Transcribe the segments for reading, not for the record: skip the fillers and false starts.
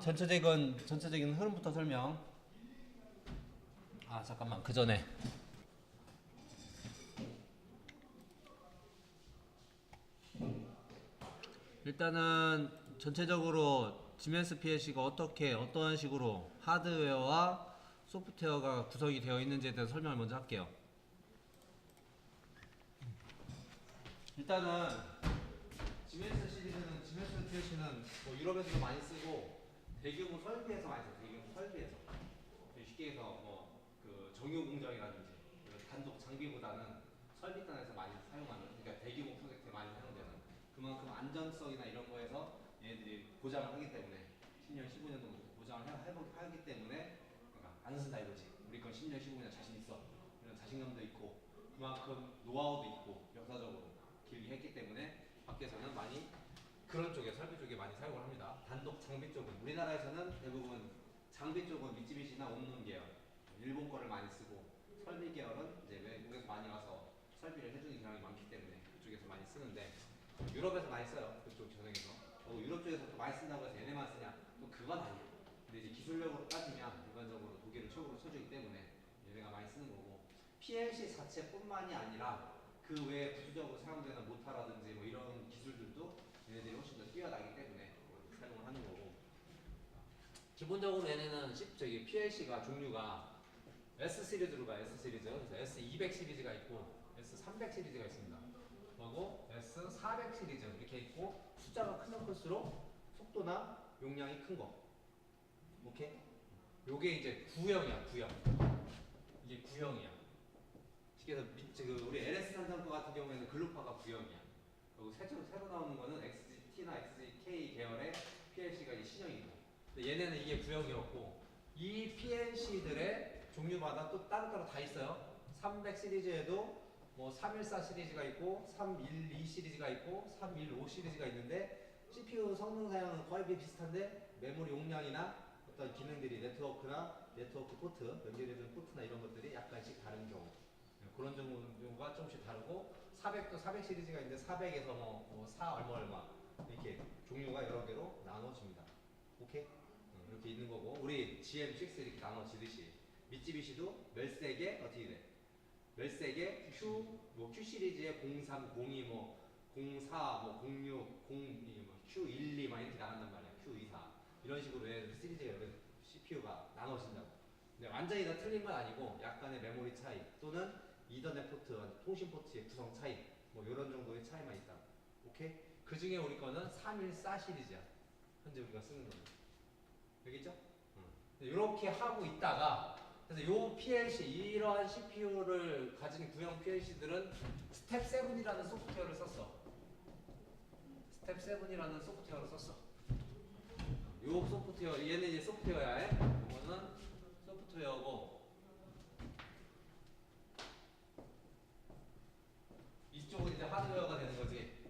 전체적인 흐름부터 설명. 아 잠깐만 그 전에 일단은 전체적으로 지멘스 PLC가 어떤 식으로 하드웨어와 소프트웨어가 구성이 되어 있는지에 대해서 설명을 먼저 할게요. 일단은 지멘스 시리즈는 지멘스 PLC는 뭐 유럽에서도 많이 쓰고 대규모 설비에서 많이 써요. 대규모 설비에서 쉽게 해서 뭐 그 정유 공장이라든지 단독 장비보다는 설비단에서 많이 사용하는, 그러니까 대규모 프로젝트에 많이 사용되는, 그만큼 안전성이나 이런 거에서 얘네들이 보장을 하기 때문에 10년 15년 정도 보장을 하기 때문에 그러니까 안 쓴다 이거지. 우리 건 10년 15년 자신 있어 이런 자신감도 있고 그만큼 노하우도 있고 역사적으로 길게 했기 때문에 밖에서는 많이 그런 쪽에 설비 쪽에 많이 사용을 합니다. 단독 장비 쪽은 우리나라에서는 대부분 장비 쪽은 미쯔비시나 온룸 계열, 일본 거를 많이 쓰고 설비 계열은 이제 외국에서 많이 와서 설비를 해주는 경향이 많기 때문에 그쪽에서 많이 쓰는데 유럽에서 많이 써요. 그쪽 전역에서. 유럽 쪽에서 또 많이 쓴다고 해서 얘네만 쓰냐? 또 그건 아니야. 근데 이제 기술력으로 따지면 일반적으로 독일을 최고로 쳐주기 때문에 얘네가 많이 쓰는 거고, PLC 자체뿐만이 아니라 그 외에 부수적으로 사용되는 모타라든지 뭐 이런 기술들도 얘네들이 훨씬 더 뛰어나기 때문에 사용을 하는 거고, 기본적으로 얘네는 PLC가 종류가 S 시리즈로 가. S 시리즈. 그래서 S200 시리즈가 있고 S300 시리즈가 있습니다. 그리고 S400 시리즈 이렇게 있고, 숫자가 크면 클수록 속도나 용량이 큰 거. 오케이? 요게 이제 구형이야. 구형. 이게 구형이야. 쉽게 해서 우리 LS33 같은 경우에는 글루파가 구형이야. 그리고 새로 나오는 거는 XGT나 XGK 계열의 PLC가 이제 신형이고, 근데 얘네는 이게 구형이었고, 이 PLC들의 종류마다 또 따로따로 다 있어요. 300 시리즈에도 뭐 314 시리즈가 있고 312 시리즈가 있고 315 시리즈가 있는데, CPU 성능 사양은 거의 비슷한데 메모리 용량이나 어떤 기능들이 네트워크 포트, 연결해주는 포트나 이런 것들이 약간씩 다른 경우, 그런 경우가 조금씩 다르고, 400도 400 시리즈가 있는데 400에서 뭐 4 얼마 이렇게 종류가 여러 개로 나눠집니다. 오케이? 이렇게 있는 거고, 우리 GM6 이렇게 나눠지듯이 미쯔비시도 멜세게 어떻게 돼? 멜세게 Q 시리즈에 03, 02, 04, 06, 02, Q12 막 이렇게 나간단 말이야. Q24 이런 식으로 시리즈가 CPU가 나눠진다고. 근데 완전히 다 틀린 건 아니고 약간의 메모리 차이 또는 이더넷 포트, 통신 포트의 구성 차이, 뭐 이런 정도의 차이만 있다. 오케이? 그 중에 우리 거는 314 시리즈야. 현재 우리가 쓰는 거는. 알겠죠? 이렇게 하고 있다가, 그래서 요 PLC, 이러한 CPU를 가진 구형 PLC들은 스텝 7이라는 소프트웨어를 썼어. 스텝 7이라는 소프트웨어를 썼어. 요 소프트웨어, 얘는 이제 소프트웨어야. 이거는 소프트웨어고, 이쪽은 이제 하드웨어가 되는 거지.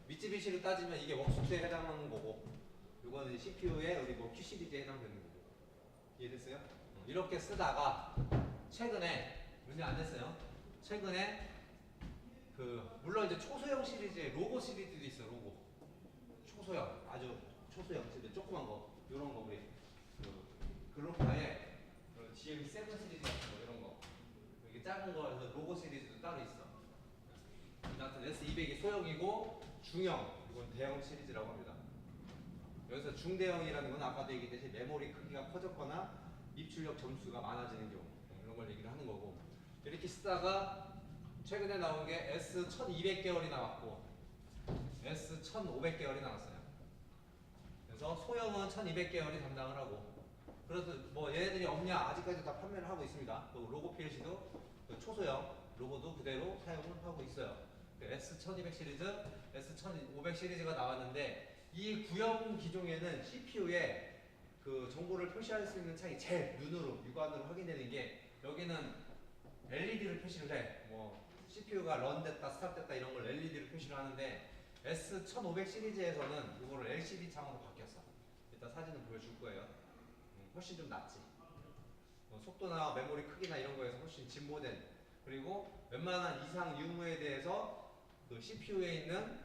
미쯔비시로 따지면 이게 웍스에 해당하는 거고, 이거는 CPU에 우리 Q 시리즈에 해당되는 거고. 이해됐어요? 이렇게 쓰다가 최근에 몇년 안 됐어요. 최근에 물론 이제 초소형 시리즈에 로고 시리즈도 있어. 로고 초소형, 아주 초소형 시리즈, 조그만 거, 요런 거 우리 글로파에 GM7 시리즈 같은 거, 이런 거 이게 작은 거에서 로고 시리즈도 따로 있어. 아무튼 S200이 소형이고, 중형 이건 대형 시리즈라고 합니다. 여기서 중대형이라는 건 아까도 얘기했듯이 메모리 크기가 커졌거나 입출력 점수가 많아지는 경우, 이런 걸 얘기를 하는 거고, 이렇게 쓰다가 최근에 나온 게 S1200 계열이 나왔고 S1500 계열이 나왔어요. 그래서 소형은 1200 계열이 담당을 하고, 그래서 뭐 얘네들이 없냐, 아직까지 다 판매를 하고 있습니다. 또 로고 PLC도 초소형 로고도 그대로 사용을 하고 있어요. S1200 시리즈, S1500 시리즈가 나왔는데, 이 구형 기종에는 CPU에 그 정보를 표시할 수 있는 창이 제일 눈으로 육안으로 확인되는 게, 여기는 LED를 표시를 해. 뭐 CPU가 런됐다 스탑됐다 이런 걸 LED를 표시를 하는데, S1500 시리즈에서는 이거를 LCD 창으로 바뀌었어. 이따 사진을 보여줄 거예요. 훨씬 좀 낫지. 속도나 메모리 크기나 이런 거에서 훨씬 진보된, 그리고 웬만한 이상 유무에 대해서 그 CPU에 있는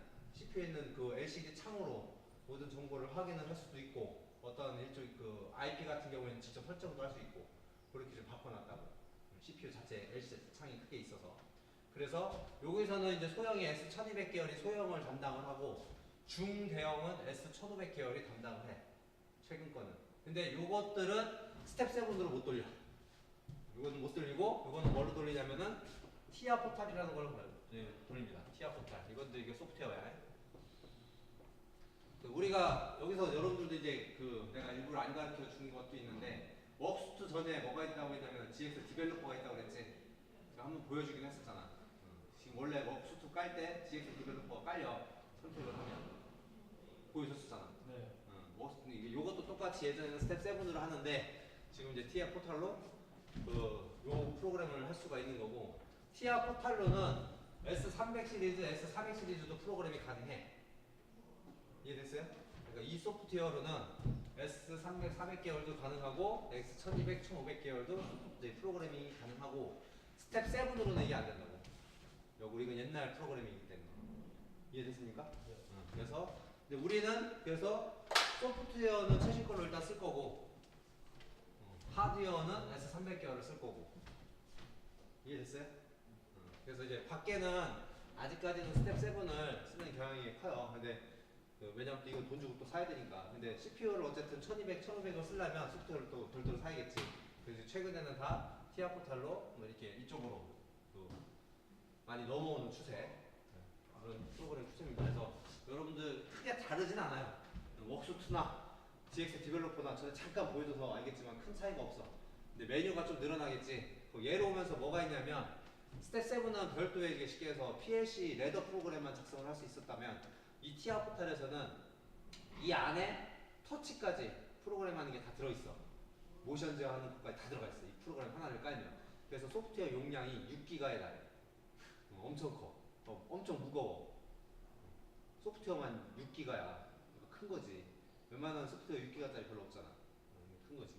그 LCD 창으로 모든 정보 정보를 확인을 할 수도 있고 어떤 일종의 그 IP 같은 경우에는 직접 설정도 할 수 있고 그렇게 좀 바꿔놨다고. CPU 자체 LCD 창이 크게 있어서. 그래서 여기서는 이제 소형이 S1200 계열이 소형을 담당을 하고 중대형은 S1500 계열이 담당을 해. 최근 거는. 근데 요것들은 스텝 7으로 못 돌려. 요거는 못 돌리고 요거는 뭘로 돌리냐면은 티아 포탈이라는 걸로 돌립니다. 티아 포탈. 이것도 이게 소프트웨어야. 우리가 여기서 여러분들도 이제 그 내가 일부러 안 가르쳐 준 것도 있는데 웍스투 전에 뭐가 있다고 했냐면 GX 디벨로퍼가 있다고 그랬지. 제가 한번 보여주긴 했었잖아. 지금 원래 웍스투 깔 때 GX 디벨로퍼가 깔려 선택을 하면 보여줬었잖아. 네. 요것도 똑같이 예전에는 스텝 7으로 하는데 지금 이제 티아 포탈로 요 프로그램을 할 수가 있는 거고 티아 포탈로는 S300 시리즈, S400 시리즈도 프로그램이 가능해. 이해됐어요? 그러니까 이 소프트웨어로는 S300, 400 계열도 가능하고 X1200, 1500 계열도 이제 프로그래밍이 가능하고 스텝 7으로는 이게 안 된다고. 여기 이건 옛날 프로그래밍이기 때문에. 이해됐습니까? 네. 그래서 근데 우리는 그래서 소프트웨어는 최신 걸로 일단 쓸 거고 하드웨어는 S300 계열을 쓸 거고. 이해됐어요? 그래서 이제 밖에는 아직까지는 스텝 7을 쓰는 경향이 커요. 근데 왜냐면 또 이건 돈 주고 또 사야 되니까. 근데 CPU를 어쨌든 1200, 1500을 쓰려면 소프트웨어를 또 돌돌 사야겠지. 그래서 최근에는 다 티아 포탈로 뭐 이렇게 이쪽으로 또 많이 넘어오는 추세. 그런 프로그램 추세입니다. 그래서 여러분들 크게 다르진 않아요. 웍스투나 GX 디벨로퍼나 저는 잠깐 보여줘서 알겠지만 큰 차이가 없어. 근데 메뉴가 좀 늘어나겠지. 예로 오면서 뭐가 있냐면 스텝 7은 별도의 이게 쉽게 해서 PLC 레더 프로그램만 작성을 할 수 있었다면 이 티아 포탈에서는 이 안에 터치까지 프로그램하는 게 다 들어있어. 모션 제어하는 것까지 다 들어가 있어. 이 프로그램 하나를 깔면. 그래서 소프트웨어 용량이 6기가에 달해. 엄청 커. 엄청 무거워. 소프트웨어만 6기가야. 큰 거지. 웬만한 소프트웨어 6기가짜리 별로 없잖아. 큰 거지.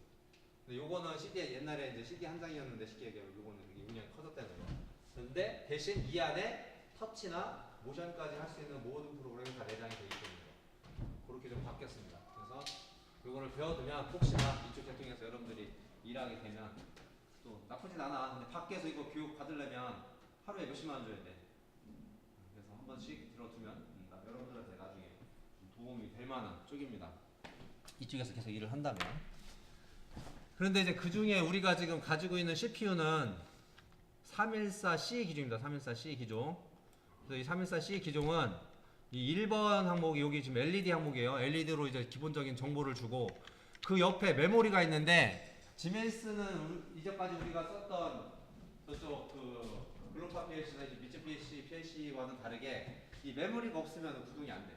근데 요거는 CD 옛날에 이제 CD 한 장이었는데 쉽게 얘기하면 요거는 용량이 커졌다는 거야. 근데 대신 이 안에 터치나 모션까지 할 수 있는 모든 프로그램이 다 내장이 되어 있거든요. 그렇게 좀 바뀌었습니다. 그래서 요거를 배워두면 혹시나 이쪽 계통에서 여러분들이 일하게 되면 또 나쁘진 않아. 근데 밖에서 이거 교육 받으려면 하루에 몇십만 원 줘야 돼. 그래서 한 번씩 들어두면 여러분들한테 나중에 도움이 될 만한 쪽입니다. 이쪽에서 계속 일을 한다면. 그런데 이제 그 중에 우리가 지금 가지고 있는 CPU는 314C 기종입니다. 314C 기종. 그래서 이 314C 기종은 이 1번 항목이 여기 지금 LED 항목이에요. LED로 이제 기본적인 정보를 주고 그 옆에 메모리가 있는데 지멘스는 이제까지 우리가 썼던 저쪽 그 글로파 PLC나 미츠 PLC와는 다르게 이 메모리가 없으면 구동이 안 돼.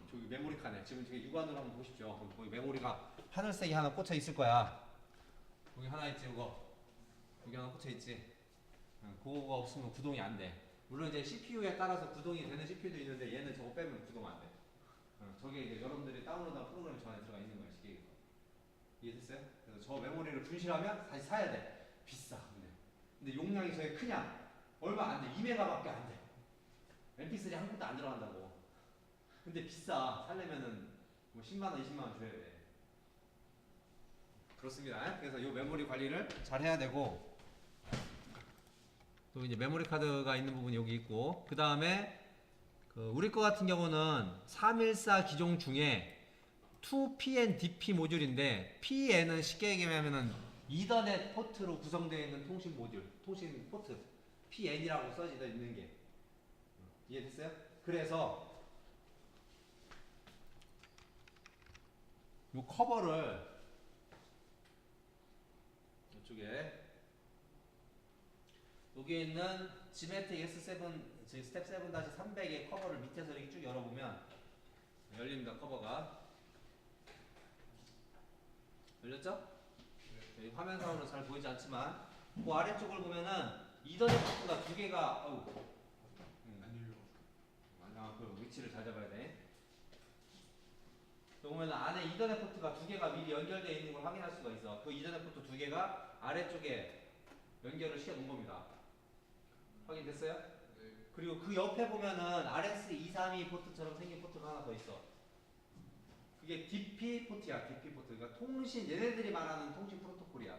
저기 메모리 칸에 지금 저기 육안으로 한번 보십시오. 거기 메모리가 하늘색이 하나 꽂혀 있을 거야. 여기 하나 있지, 이거. 여기 하나 꽂혀 있지. 그거가 없으면 구동이 안 돼. 물론 이제 CPU에 따라서 구동이 되는 CPU도 있는데 얘는 저거 빼면 구동 안 돼. 저게 이제 여러분들이 다운로드한 프로그램 저 안에 들어가 있는 거야, 시계에서. 이해됐어요? 그래서 저 메모리를 분실하면 다시 사야 돼. 비싸. 근데 용량이 저게 크냐? 얼마 안 돼. 2메가밖에 안 돼. MP3 한 푼도 안 들어간다고. 근데 비싸. 살려면은 뭐 10만원, 20만원 줘야 돼. 그렇습니다. 그래서 이 메모리 관리를 잘 해야 되고, 또 이제 메모리 카드가 있는 부분이 여기 있고, 그 다음에 우리 거 같은 경우는 314 기종 중에 2PN-DP 모듈인데, PN은 쉽게 얘기하면은 이더넷 포트로 구성되어 있는 통신 모듈, 통신 포트, PN이라고 써져 있는 게. 이해됐어요? 그래서 이 커버를 이쪽에 여기에 있는 지메틱 S7, 저희 스텝 7-300의 커버를 밑에서 이렇게 쭉 열어보면 열립니다. 커버가 열렸죠? 네. 화면상으로 잘 보이지 않지만 그 아래쪽을 보면은 이더넷 포트가 두 개가 안 열려. 그 위치를 잘 잡아야 돼. 보면 안에 이더넷 포트가 두 개가 미리 연결되어 있는 걸 확인할 수가 있어. 그 이더넷 포트 두 개가 아래쪽에 연결을 시켜 놓은 겁니다. 확인됐어요? 네. 그리고 그 옆에 보면은 RS232 포트처럼 생긴 포트가 하나 더 있어. 그게 DP 포트야. DP 포트. 그러니까 통신 얘네들이 말하는 통신 프로토콜이야.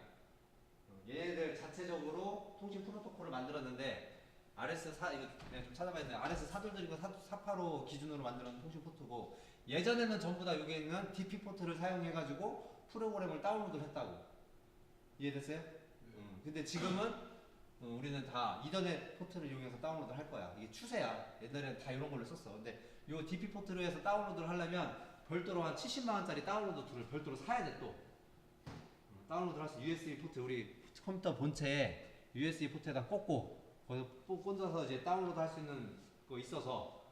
얘네들 자체적으로 통신 프로토콜을 만들었는데 RS4 이거 내가 좀 찾아봐야 돼. RS422가 485 기준으로 만들어놓은 통신 포트고 예전에는 전부 다 여기 있는 DP 포트를 사용해가지고 프로그램을 다운로드를 했다고. 이해됐어요? 근데 지금은 우리는 다 이더넷 포트를 이용해서 다운로드 할 거야. 이게 추세야. 옛날에는 다 이런 걸로 썼어. 근데 요 DP 포트로 해서 다운로드를 하려면 별도로 한 70만 원짜리 다운로드 툴을 별도로 사야 돼 또. 다운로드를 할 수 USB 포트 우리 컴퓨터 본체에 USB 포트에다 꽂고 거기서 꽂아서 이제 다운로드 할 수 있는 거 있어서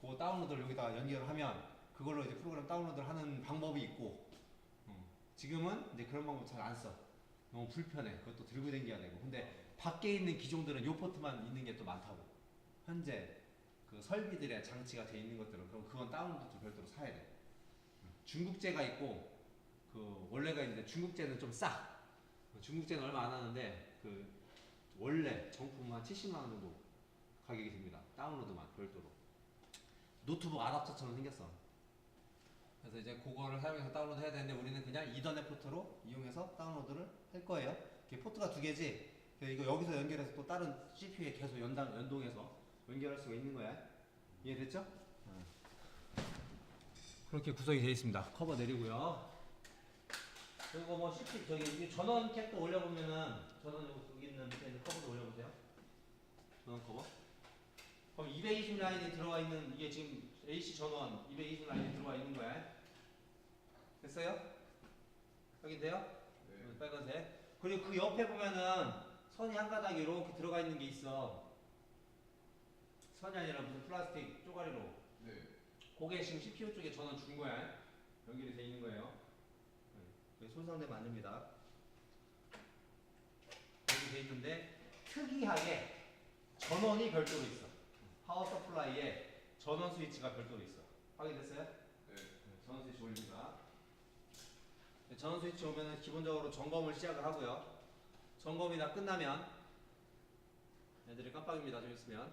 그 다운로드를 여기다 연결을 하면 그걸로 이제 프로그램 다운로드를 하는 방법이 있고 지금은 이제 그런 방법 잘 안 써. 너무 불편해. 그것도 들고 다녀야 되고. 근데 밖에 있는 기종들은 요 포트만 있는 게 또 많다고. 현재 그 설비들의 장치가 돼 있는 것들은 그럼 그건 다운로드 별도로 사야 돼. 중국제가 있고 그 원래가 있는데 중국제는 좀 싸. 중국제는 얼마 안 하는데 그 원래 정품은 한 70만 원 정도 가격이 됩니다. 다운로드만 별도로. 노트북 아답터처럼 생겼어. 그래서 이제 그거를 사용해서 다운로드 해야 되는데 우리는 그냥 이더넷 포트로 이용해서 다운로드를 할 거예요. 이게 포트가 두 개지. 이거 여기서 연결해서 또 다른 CPU에 계속 연동해서 연결할 수가 있는 거야. 이해됐죠? 그렇게 구성이 되어 있습니다. 커버 내리고요. 그리고 뭐 CPU 저기 전원 캡도 올려보면은 전원 여기 있는 밑에 있는 커버도 올려보세요. 전원 커버. 그럼 220 라인이 들어가 있는 이게 지금 AC 전원 220 라인이 들어가 있는 거야. 됐어요? 확인돼요? 네. 빨간색. 그리고 그 옆에 보면은 선이 한 가닥 이렇게 들어가 있는 게 있어. 선이 아니라 무슨 플라스틱 쪼가리로. 네. 그게 지금 CPU 쪽에 전원 준 거야. 연결이 돼 있는 거예요. 네. 손상되면 안 됩니다. 여기 돼 있는데 특이하게 전원이 별도로 있어. 파워 서플라이에 전원 스위치가 별도로 있어. 확인됐어요? 네. 전원 스위치 올립니다. 전원 스위치 오면은 기본적으로 점검을 시작을 하고요. 점검이 다 끝나면 애들이 깜빡입니다. 좀 있으면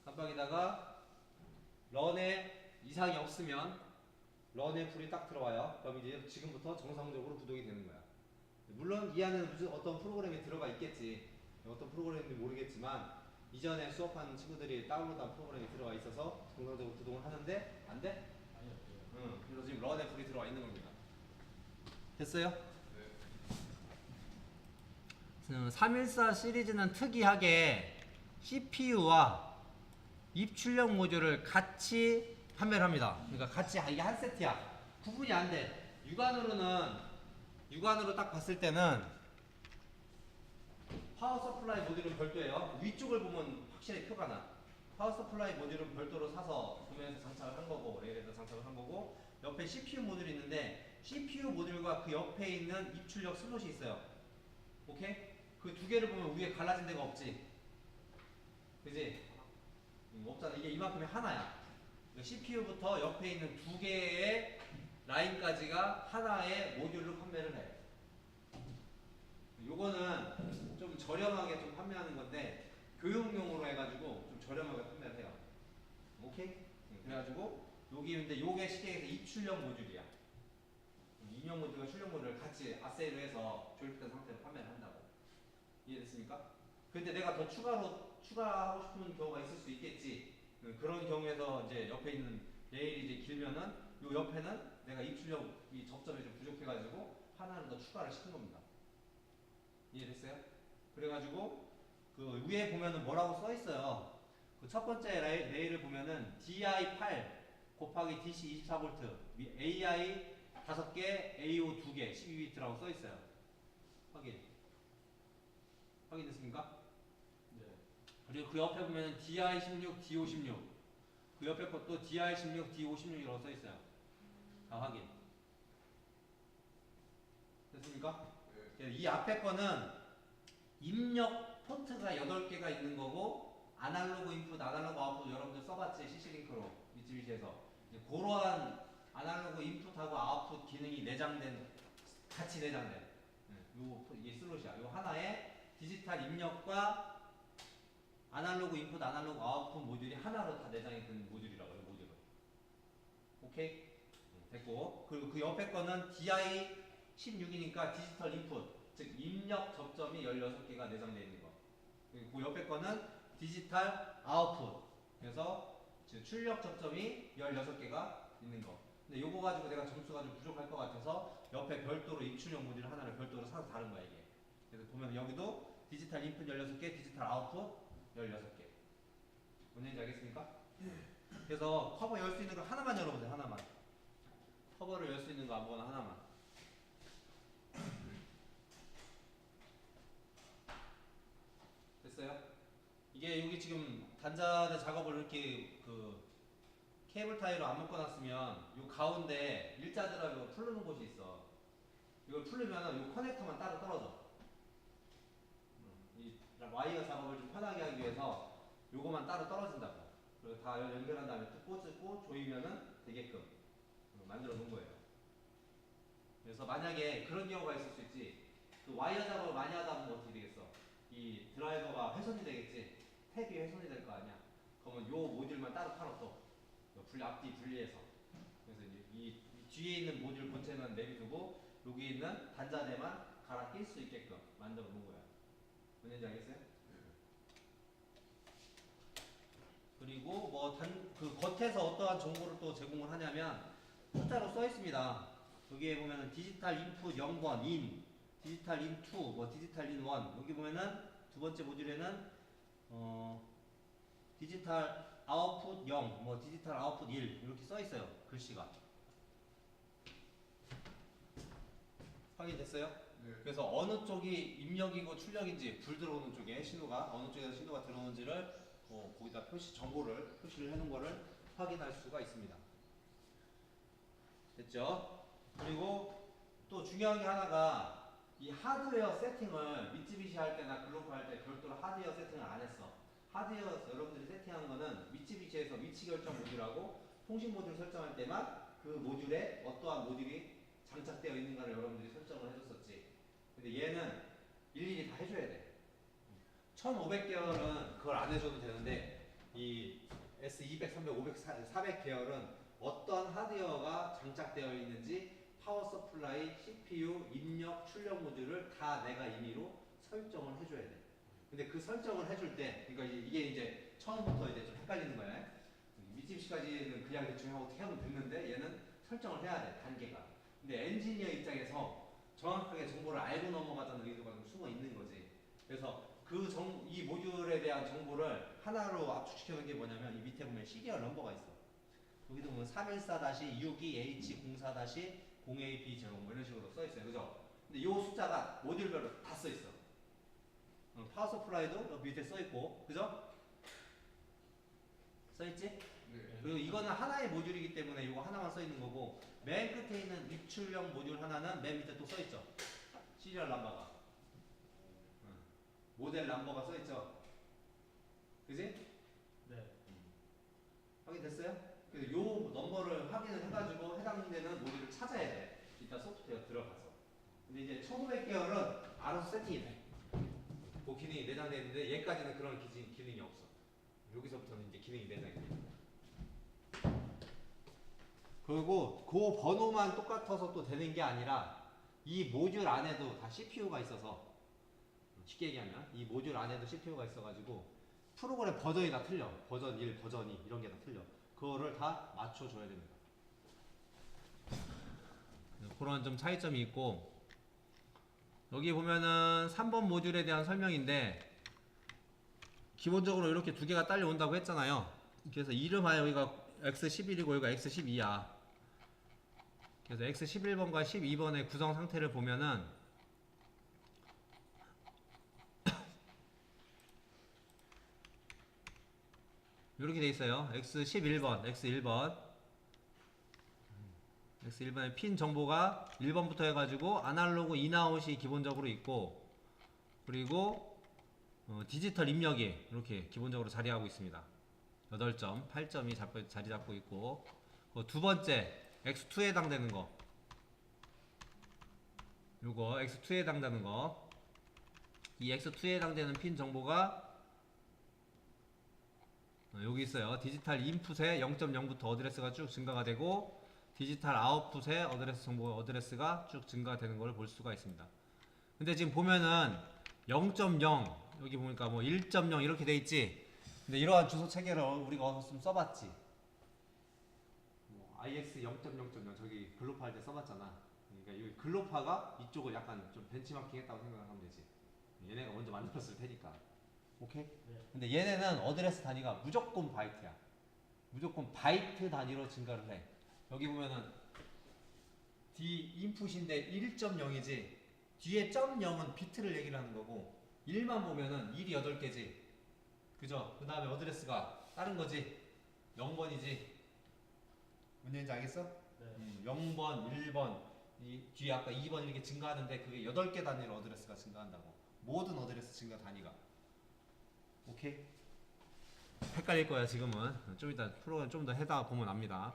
깜빡이다가 런에 이상이 없으면 런에 불이 딱 들어와요. 그럼 이제 지금부터 정상적으로 구동이 되는 거야. 물론 이 안에는 무슨 어떤 프로그램이 들어가 있겠지. 어떤 프로그램인지 모르겠지만 이전에 수업한 친구들이 다운로드한 프로그램이 들어가 있어서 정상적으로 구동을 하는데 안 돼? 아니요. 그래서 지금 런에 불이 들어와 있는 겁니다. 됐어요? 네. 314 시리즈는 특이하게 CPU와 입출력 모듈을 같이 판매를 합니다. 그러니까 같이 이게 한 세트야. 구분이 안 돼. 육안으로 딱 봤을 때는 파워 서플라이 모듈은 별도예요. 위쪽을 보면 확실히 표가 나. 파워 서플라이 모듈은 별도로 사서 구매해서 장착을 한 거고, 레일에서 장착을 한 거고, 옆에 CPU 모듈이 있는데 CPU 모듈과 그 옆에 있는 입출력 슬롯이 있어요. 오케이? 그 두 개를 보면 위에 갈라진 데가 없지. 그지? 없잖아. 이게 이만큼이 하나야. CPU부터 옆에 있는 두 개의 라인까지가 하나의 모듈로 판매를 해. 요거는 좀 저렴하게 좀 판매하는 건데 교육용으로 해가지고 좀 저렴하게 판매를 해요. 오케이? 그래가지고 여기 근데 요게 시계에서 입출력 모듈이야. 인용 모듈과 출력 모듈을 같이 아세이로 해서 조립된 상태로 판매를 한다고. 이해됐습니까? 근데 내가 더 추가하고 싶은 경우가 있을 수 있겠지. 그런 경우에서 이제 옆에 있는 레일이 이제 길면은 요 옆에는 내가 입출력이 접점이 좀 부족해가지고 하나를 더 추가를 시킨 겁니다. 이해됐어요? 그래가지고 그 위에 보면은 뭐라고 써 있어요. 그 첫 번째 레일을 보면은 DI8 곱하기 DC 24V, AI 5개, AO 2개, 12비트라고 써 있어요. 확인됐습니까? 네. 그리고 그 옆에 보면은 DI16, DO16. 그 옆에 것도 DI16, DO16이라고 써 있어요. 다 확인. 됐습니까? 네. 이 앞에 거는 입력 포트가 8개가 있는 거고 아날로그 인풋, 아날로그 아웃풋 여러분들 써봤지? CC링크로 미쓰비시에서 그러한 아날로그 인풋하고 아웃풋 기능이 같이 내장된 이게 슬롯이야. 요 하나에 디지털 입력과 아날로그 인풋, 아날로그 아웃풋 모듈이 하나로 다 내장이 된 모듈이라고 해요. 모듈을. 오케이? 됐고, 그리고 그 옆에 거는 DI16이니까 디지털 인풋, 즉 입력 접점이 16개가 내장되어 있는 거. 그리고 그 옆에 거는 디지털 아웃풋, 그래서 즉 출력 접점이 16개가 있는 거. 근데 요거 가지고 내가 점수가 좀 부족할 것 같아서 옆에 별도로 입출력 모듈 하나를 별도로 사서 다른 거야 이게. 그래서 보면 여기도 디지털 인풋 16개, 디지털 아웃풋 16개. 뭔지 알겠습니까? 그래서 커버 열 수 있는 거 하나만 열어보세요. 하나만. 커버를 열 수 있는 거 아무거나 하나만. 됐어요? 이게 여기 지금 단자대 작업을 이렇게 그 케이블 타이로 안 묶어놨으면 요 가운데 일자들하고 풀르는 곳이 있어. 이걸 풀르면은 요 커넥터만 따로 떨어져. 이 와이어 작업을 좀 편하게 하기 위해서 요거만 따로 떨어진다고. 그리고 다 연결한 다음에 또 꽂고 조이면은 되게끔 만들어 놓은 거예요. 그래서 만약에 그런 경우가 있을 수 있지. 그 와이어 작업을 많이 하다 보면 어떻게 되겠어? 이 드라이버가 훼손이 되겠지. 탭이 훼손이 될 거 아니야. 그러면 요 모듈만 따로 팔아 또 앞뒤 분리해서. 그래서 이제 이 뒤에 있는 모듈 본체는 내비두고 여기 있는 단자대만 갈아 낄 수 있게끔 만들어 놓은 거야. 뭔지 알겠어요? 그리고 뭐 그 겉에서 어떠한 정보를 또 제공을 하냐면 숫자로 써 있습니다. 여기에 보면은 디지털 인풋 0번 인, 디지털 인 2, 뭐 디지털 인 1. 여기 보면은 두 번째 모듈에는 디지털 아웃풋 0, 뭐 디지털 아웃풋 1 이렇게 써 있어요. 글씨가. 확인됐어요? 네. 그래서 어느 쪽이 입력이고 출력인지 불 들어오는 쪽에 신호가 어느 쪽에서 신호가 들어오는지를 거기다 표시를 해놓은 거를 확인할 수가 있습니다. 됐죠? 그리고 또 중요한 게 하나가 이 하드웨어 세팅을 미쓰비시 할 때나 글로벌 할 때 별도로 하드웨어 세팅을 안 했어. 하드웨어 여러분들이 세팅한 거는 미쓰비시에서 위치 결정 모듈하고 통신 모듈 설정할 때만 그 모듈에 어떠한 모듈이 장착되어 있는가를 여러분들이 설정을 해줬었지. 근데 얘는 일일이 다 해줘야 돼. 1500계열은 그걸 안 해줘도 되는데 이 S200, 300, 500, 400 계열은 어떤 하드웨어가 장착되어 있는지 파워 서플라이, CPU, 입력, 출력 모듈을 다 내가 임의로 설정을 해줘야 돼. 근데 그 설정을 해줄 때, 그러니까 이게 이제 처음부터 이제 좀 헷갈리는 거야. 미쓰비시까지는 그냥 대충 하고 어떻게 하면 됐는데 얘는 설정을 해야 돼, 단계가. 근데 엔지니어 입장에서 정확하게 정보를 알고 넘어가자는 의도가 좀 숨어 있는 거지. 그래서 이 모듈에 대한 정보를 하나로 압축시켜 놓은 게 뭐냐면 이 밑에 보면 시리얼 넘버가 있어. 여기도 보면 314-62H04-0A-B0 뭐 이런 식으로 써 있어요. 그죠? 근데 이 숫자가 모듈별로 다 써 있어. 파워 서플라이도 여기 밑에 써 있고, 그죠? 써 있지? 네. 그리고 이거는 하나의 모듈이기 때문에 이거 하나만 써 있는 거고, 맨 끝에 있는 입출력 모듈 하나는 맨 밑에 또 써 있죠. 시리얼 넘버가. 모델 넘버가 써 있죠. 그지? 네. 확인됐어요? 그래서 요 넘버를 확인을 해가지고 해당되는 모듈을 찾아야 돼. 이따 소프트웨어 들어가서. 근데 이제 1500계열은 알아서 세팅이 돼. 그 기능이 내장되어 있는데 얘까지는 그런 기능이 없어. 여기서부터는 이제 기능이 내장이 돼. 그리고 그 번호만 똑같아서 또 되는 게 아니라 이 모듈 안에도 다 CPU가 있어서 쉽게 얘기하면 이 모듈 안에도 CPU가 있어가지고 프로그램 버전이 다 틀려. 버전 1, 버전 2 이런 게 다 틀려. 그거를 다 맞춰줘야 됩니다. 그런 좀 차이점이 있고, 여기 보면은 3번 모듈에 대한 설명인데 기본적으로 이렇게 두 개가 딸려온다고 했잖아요. 그래서 이름하여 여기가 X11이고 여기가 X12야. 그래서 X11번과 12번의 구성 상태를 보면은 이렇게 돼 있어요. X11번, X1번의 핀 정보가 1번부터 해가지고 아날로그 인아웃이 기본적으로 있고, 그리고 디지털 입력이 이렇게 기본적으로 자리하고 있습니다. 8점, 8점이 자리 잡고 있고, 두 번째 X2에 해당되는 거, 요거 X2에 해당되는 거, 이 X2에 해당되는 핀 정보가 여기 있어요. 디지털 인풋에 0.0부터 어드레스가 쭉 증가가 되고 디지털 아웃풋에 어드레스 정보 어드레스가 쭉 증가되는 걸 볼 수가 있습니다. 근데 지금 보면은 0.0 여기 보니까 뭐 1.0 이렇게 돼 있지. 근데 이러한 주소 체계를 우리가 어디서 좀 써봤지. 뭐 IX 0.0.0 저기 글로파 할 때 써봤잖아. 그러니까 이 글로파가 이쪽을 약간 좀 벤치마킹했다고 생각하면 되지. 얘네가 먼저 만들었을 테니까. 오케이? 네. 근데 얘네는 어드레스 단위가 무조건 바이트야. 무조건 바이트 단위로 증가를 해. 여기 보면은 D 인풋인데 1.0이지 뒤에 .0은 비트를 얘기를 하는 거고 1만 보면은 1이 8개지 그죠? 그 다음에 어드레스가 다른 거지 0번이지 뭔 얘기인지 알겠어? 네. 0번, 1번 이 뒤에 아까 2번 이렇게 증가하는데 그게 8개 단위로 어드레스가 증가한다고 모든 어드레스 증가 단위가 오케이? 헷갈릴 거야 지금은 좀 이따 프로그램 좀 더 해다 보면 압니다.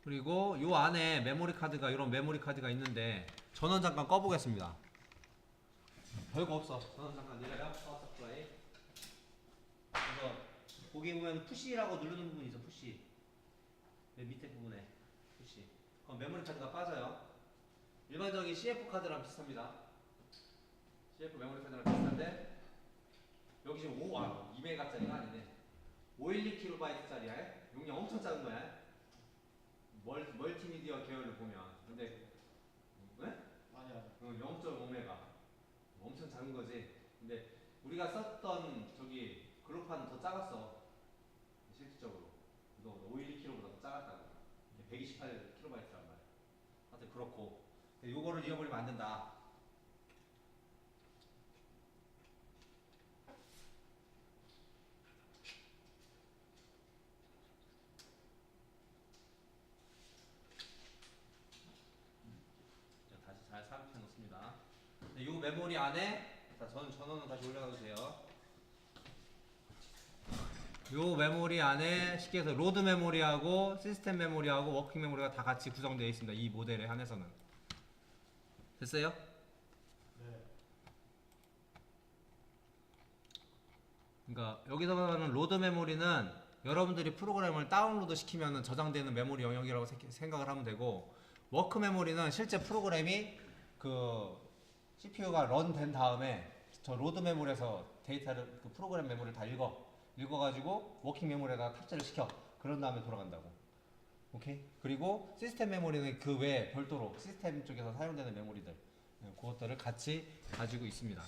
그리고 요 안에 메모리 카드가 이런 메모리 카드가 있는데 전원 잠깐 꺼보겠습니다. 별거 없어. 전원 잠깐 내려요. 파워 서플라이. 그래서 거기 보면 푸시라고 누르는 부분이 있어. 푸시. 맨 밑에 부분에 푸시. 그럼 메모리 카드가 빠져요. 일반적인 CF 카드랑 비슷합니다. CF 메모리 카드랑 비슷한데 여기 지금 2메가짜리가 아니네. 512kb짜리야. 용량 엄청 작은 거야. 멀티미디어 계열을 보면 근데 왜? 아니야. 0.5메가 엄청 작은 거지. 근데 우리가 썼던 저기 글로파는 더 작았어. 실질적으로 너 512kb보다 더 작았다고. 128kb란 말이야. 하여튼 그렇고 요거를 잃어버리면 안 된다. 다시 잘 삽입해 놓습니다. 요 메모리 안에 자, 전원은 다시 올려놔도 돼요. 요 메모리 안에 쉽게 해서 로드 메모리하고 시스템 메모리하고 워킹 메모리가 다 같이 구성되어 있습니다. 이 모델에 한해서는. 됐어요? 네. 그러니까 여기서 말하는 로드 메모리는 여러분들이 프로그램을 다운로드 시키면 저장되는 메모리 영역이라고 생각을 하면 되고 워크 메모리는 실제 프로그램이 그 CPU가 런 된 다음에 저 로드 메모리에서 데이터를 그 프로그램 메모리를 다 읽어가지고 워킹 메모리에다 탑재를 시켜. 그런 다음에 돌아간다고. 오케이? 그리고 시스템 메모리는 그 외에 별도로 시스템 쪽에서 사용되는 메모리들 그것들을 같이 가지고 있습니다.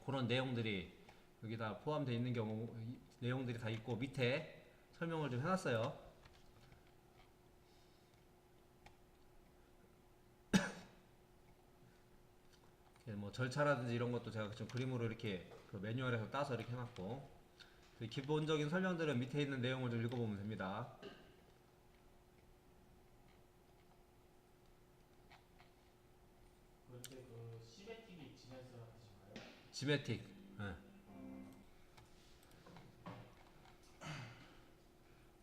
그런 내용들이 여기다 포함되어 있는 경우 내용들이 다 있고 밑에 설명을 좀 해놨어요. 뭐 절차라든지 이런 것도 제가 좀 그림으로 이렇게 그 매뉴얼에서 따서 이렇게 해놨고 기본적인 설명들은 밑에 있는 내용을 좀 읽어보면 됩니다. 그때 그 시메틱이 지면서 하신가요? 지메틱. 네.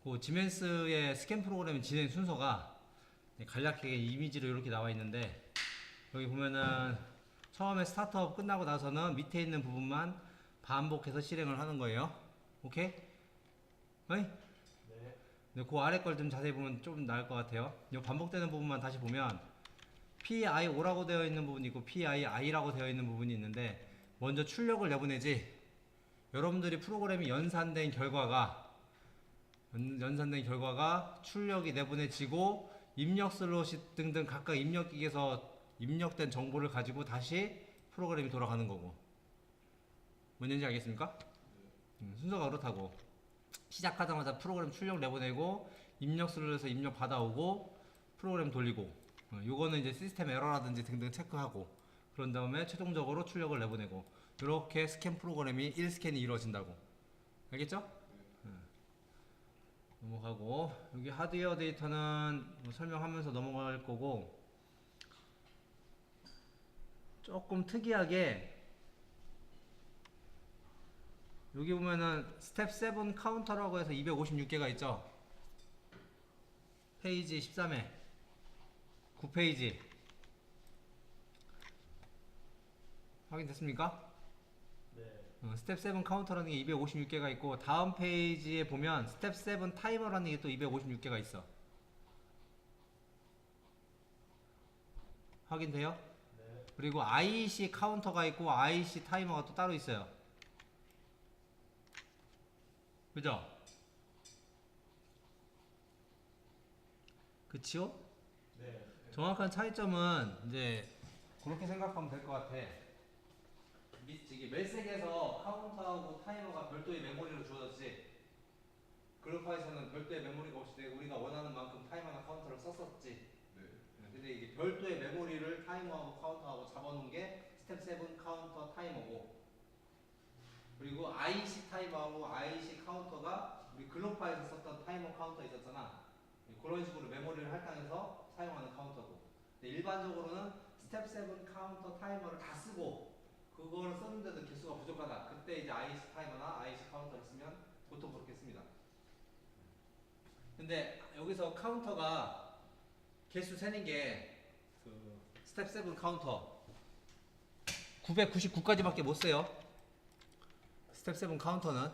그 지멘스의 스캔 프로그램 진행 순서가 간략하게 이미지로 이렇게 나와 있는데 여기 보면은 처음에 스타트업 끝나고 나서는 밑에 있는 부분만 반복해서 실행을 하는 거예요. 오케이? 어이? 네. 근데 그 아래 걸 좀 자세히 보면 좀 나을 것 같아요. 이 반복되는 부분만 다시 보면 PIO라고 되어 있는 부분이 있고 PII라고 되어 있는 부분이 있는데 먼저 출력을 내보내지 여러분들이 프로그램이 연산된 결과가 출력이 내보내지고 입력 슬롯 등등 각각 입력기에서 입력된 정보를 가지고 다시 프로그램이 돌아가는 거고 뭔지 알겠습니까? 순서가 그렇다고 시작하자마자 프로그램 출력 내보내고 입력 슬롯에서 입력 받아오고 프로그램 돌리고 요거는 이제 시스템 에러라든지 등등 체크하고 그런 다음에 최종적으로 출력을 내보내고 이렇게 스캔 프로그램이 1스캔이 이루어진다고 알겠죠? 넘어가고 여기 하드웨어 데이터는 뭐 설명하면서 넘어갈 거고 조금 특이하게 여기 보면은 스텝 7 카운터라고 해서 256개가 있죠. 페이지 13에 9페이지 확인됐습니까? 네. 스텝 7 카운터라는 게 256개가 있고 다음 페이지에 보면 스텝 7 타이머라는 게 또 256개가 있어. 확인돼요? 네. 그리고 IC 카운터가 있고 IC 타이머가 또 따로 있어요. 그죠? 그치요? 네. 정확한 차이점은 이제 그렇게 생각하면 될 것 같아. 저기 멜색에서 카운터하고 타이머가 별도의 메모리로 주어졌지. 그룹화에서는 별도의 메모리가 없이 되고 우리가 원하는 만큼 타이머나 카운터를 썼었지. 근데 이게 별도의 메모리를 타이머하고 카운터하고 잡아놓은 게 스텝 7 카운터 타이머고, 그리고 IC 타이머하고 IC 카운터가 우리 글로파에서 썼던 타이머 카운터 있었잖아. 그런 식으로 메모리를 할당해서 사용하는 카운터고, 근데 일반적으로는 스텝 7 카운터 타이머를 다 쓰고 그거를 썼는데도 개수가 부족하다. 그때 이제 IC 타이머나 IC 카운터를 쓰면 보통 그렇게 씁니다. 근데 여기서 카운터가 개수 세는 게 그 스텝 7 카운터 999까지밖에 못 세요. 스텝 7 카운터는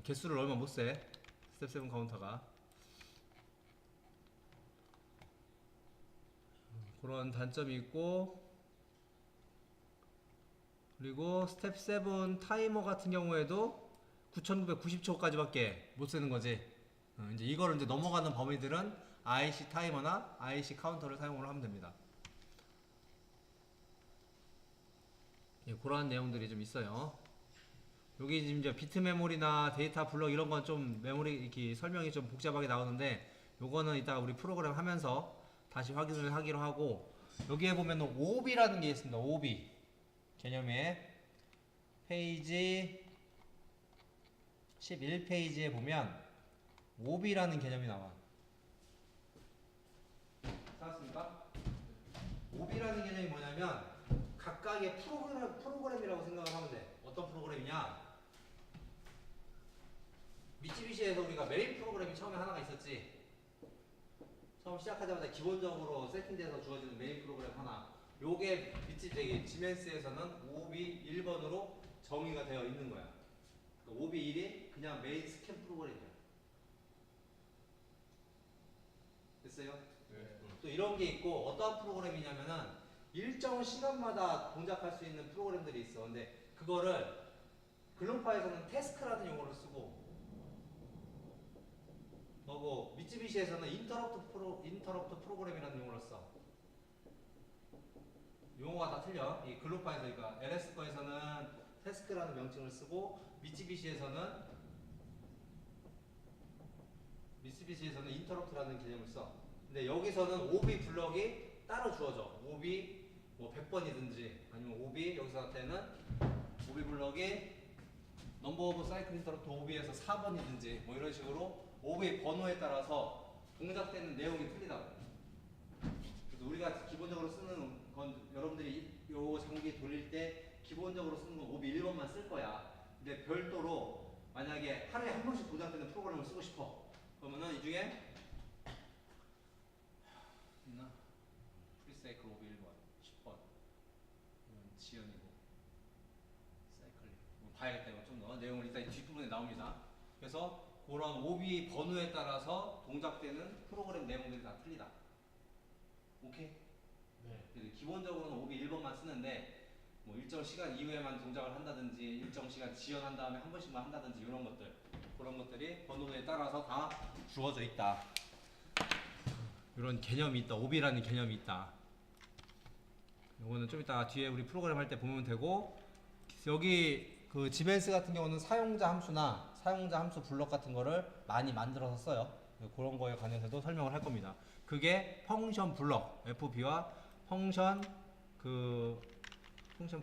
개수를 얼마 못 세. 스텝 7 카운터가 그런 단점이 있고, 그리고 스텝 7 타이머 같은 경우에도 9990초까지밖에 못 세는 거지. 이제 이거를 이제 넘어가는 범위들은 IC 타이머나 IC 카운터를 사용을 하면 됩니다. 예, 그러한 내용들이 좀 있어요. 여기 지금 이제 비트 메모리나 데이터 블럭 이런 건 좀 메모리 이렇게 설명이 좀 복잡하게 나오는데, 요거는 이따가 우리 프로그램 하면서 다시 확인을 하기로 하고, 여기에 보면 OB라는 게 있습니다. OB 개념에 페이지 11페이지에 보면 OB라는 개념이 나와. 찾았습니까? OB라는 개념이 뭐냐면 각각의 프로그램이라고 생각을 하면 돼. 어떤 프로그램이냐? 미쯔비시에서 우리가 메인 프로그램이 처음에 하나가 있었지. 처음 시작하자마자 기본적으로 세팅돼서 주어지는 메인 프로그램 하나. 요게 지멘스에서는 OB 1번으로 정의가 되어 있는 거야. 그러니까 OB 1이 그냥 메인 스캔 프로그램이야. 됐어요? 또 이런 게 있고, 어떠한 프로그램이냐면은 일정 시간마다 동작할 수 있는 프로그램들이 있어. 근데 그거를 글로파에서는 태스크라는 용어를 쓰고, 미쯔비시에서는 인터럽트 프로그램이라는 용어를 써. 용어가 다 틀려. 이 글로파에서, 그러니까 LS 거에서는 태스크라는 명칭을 쓰고, 미쯔비시에서는 인터럽트라는 개념을 써. 근데 여기서는 OB 블럭이 따로 주어져. OB 뭐 100번이든지 아니면 OB 여기서 나타내는 OB 블럭이 넘버 오브 사이클 인터럽트 OB에서 4번이든지 뭐 이런 식으로 OB 번호에 따라서 동작되는 내용이 틀리다고. 그래서 우리가 기본적으로 쓰는 건, 여러분들이 요 장비 돌릴 때 기본적으로 쓰는 건 OB 1번만 쓸 거야. 근데 별도로 만약에 하루에 한 번씩 동작되는 프로그램을 쓰고 싶어. 그러면은 이 중에 있나? 프리사이클 OB 1번, 10번. 지연이고 사이클링. 봐야겠다. 이거 좀 더 내용을 이따 뒷부분에 나옵니다. 그래서 그런 OB 번호에 따라서 동작되는 프로그램 내용들이 다 틀리다. 오케이? 네. 그래서 기본적으로는 OB 1번만 쓰는데 뭐 일정 시간 이후에만 동작을 한다든지 일정 시간 지연한 다음에 한 번씩만 한다든지 이런 것들, 그런 것들이 번호에 따라서 다 주어져 있다. 이런 개념이 있다. OB라는 개념이 있다. 이거는 좀 이따 뒤에 우리 프로그램 할 때 보면 되고, 여기 그 지멘스 같은 경우는 사용자 함수나 사용자 함수 블럭 같은 거를 많이 만들어서 써요. 그런 거에 관해서도 설명을 할 겁니다. 그게 펑션 블럭 FB와 펑션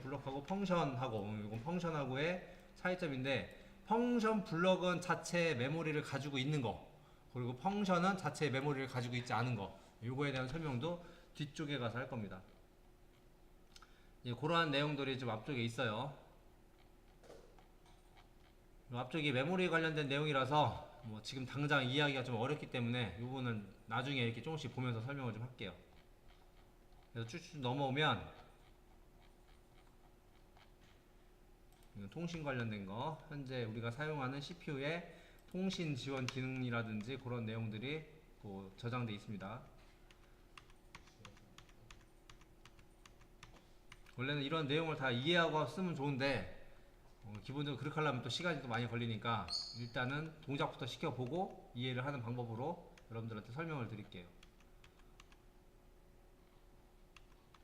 블럭하고 펑션하고, 이건 펑션하고의 차이점인데, 펑션 블럭은 자체 메모리를 가지고 있는 거, 그리고 펑션은 자체 메모리를 가지고 있지 않은 거, 요거에 대한 설명도 뒤쪽에 가서 할 겁니다. 그러한 내용들이 좀 앞쪽에 있어요. 앞쪽이 메모리 관련된 내용이라서 뭐 지금 당장 이해하기가 좀 어렵기 때문에 이 부분은 나중에 이렇게 조금씩 보면서 설명을 좀 할게요. 그래서 쭉쭉 넘어오면 이건 통신 관련된 거, 현재 우리가 사용하는 CPU의 통신 지원 기능이라든지 그런 내용들이 뭐 저장돼 있습니다. 원래는 이런 내용을 다 이해하고 쓰면 좋은데 기본적으로 그렇게 하려면 또 시간이 또 많이 걸리니까 일단은 동작부터 시켜보고 이해를 하는 방법으로 여러분들한테 설명을 드릴게요.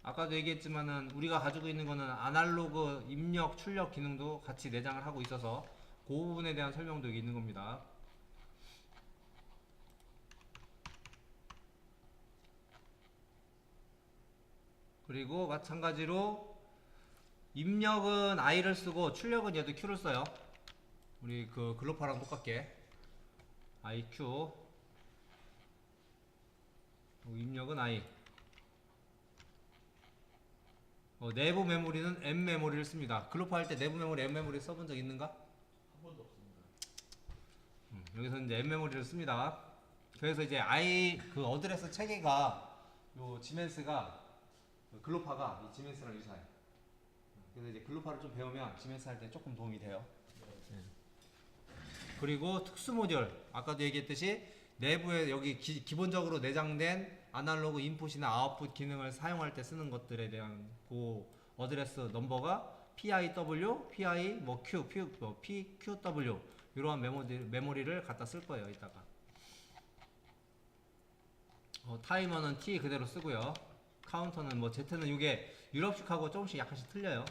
아까도 얘기했지만은 우리가 가지고 있는 거는 아날로그 입력, 출력 기능도 같이 내장을 하고 있어서 그 부분에 대한 설명도 여기 있는 겁니다. 그리고 마찬가지로 입력은 I를 쓰고 출력은 얘도 Q를 써요. 우리 그 글로파랑 똑같게 IQ, 입력은 I. 내부 메모리는 M 메모리를 씁니다. 글로파 할 때 내부 메모리 M 메모리 써본 적 있는가? 한 번도 없습니다. 여기서 이제 M 메모리를 씁니다. 그래서 이제 I 그 어드레스 체계가 요 지멘스가 글로파가 이 지멘스랑 유사해. 그래서 이제 글로파를 좀 배우면 지멘스 할 때 조금 도움이 돼요. 그리고 특수 모듈 아까도 얘기했듯이 내부에 여기 기본적으로 내장된 아날로그 인풋이나 아웃풋 기능을 사용할 때 쓰는 것들에 대한 그 어드레스 넘버가 PIW, PI 뭐 Q, 뭐 PQW 이러한 메모리를 갖다 쓸 거예요. 이따가 타이머는 T 그대로 쓰고요. 카운터는 뭐 Z는 이게 유럽식하고 조금씩 약간씩 틀려요.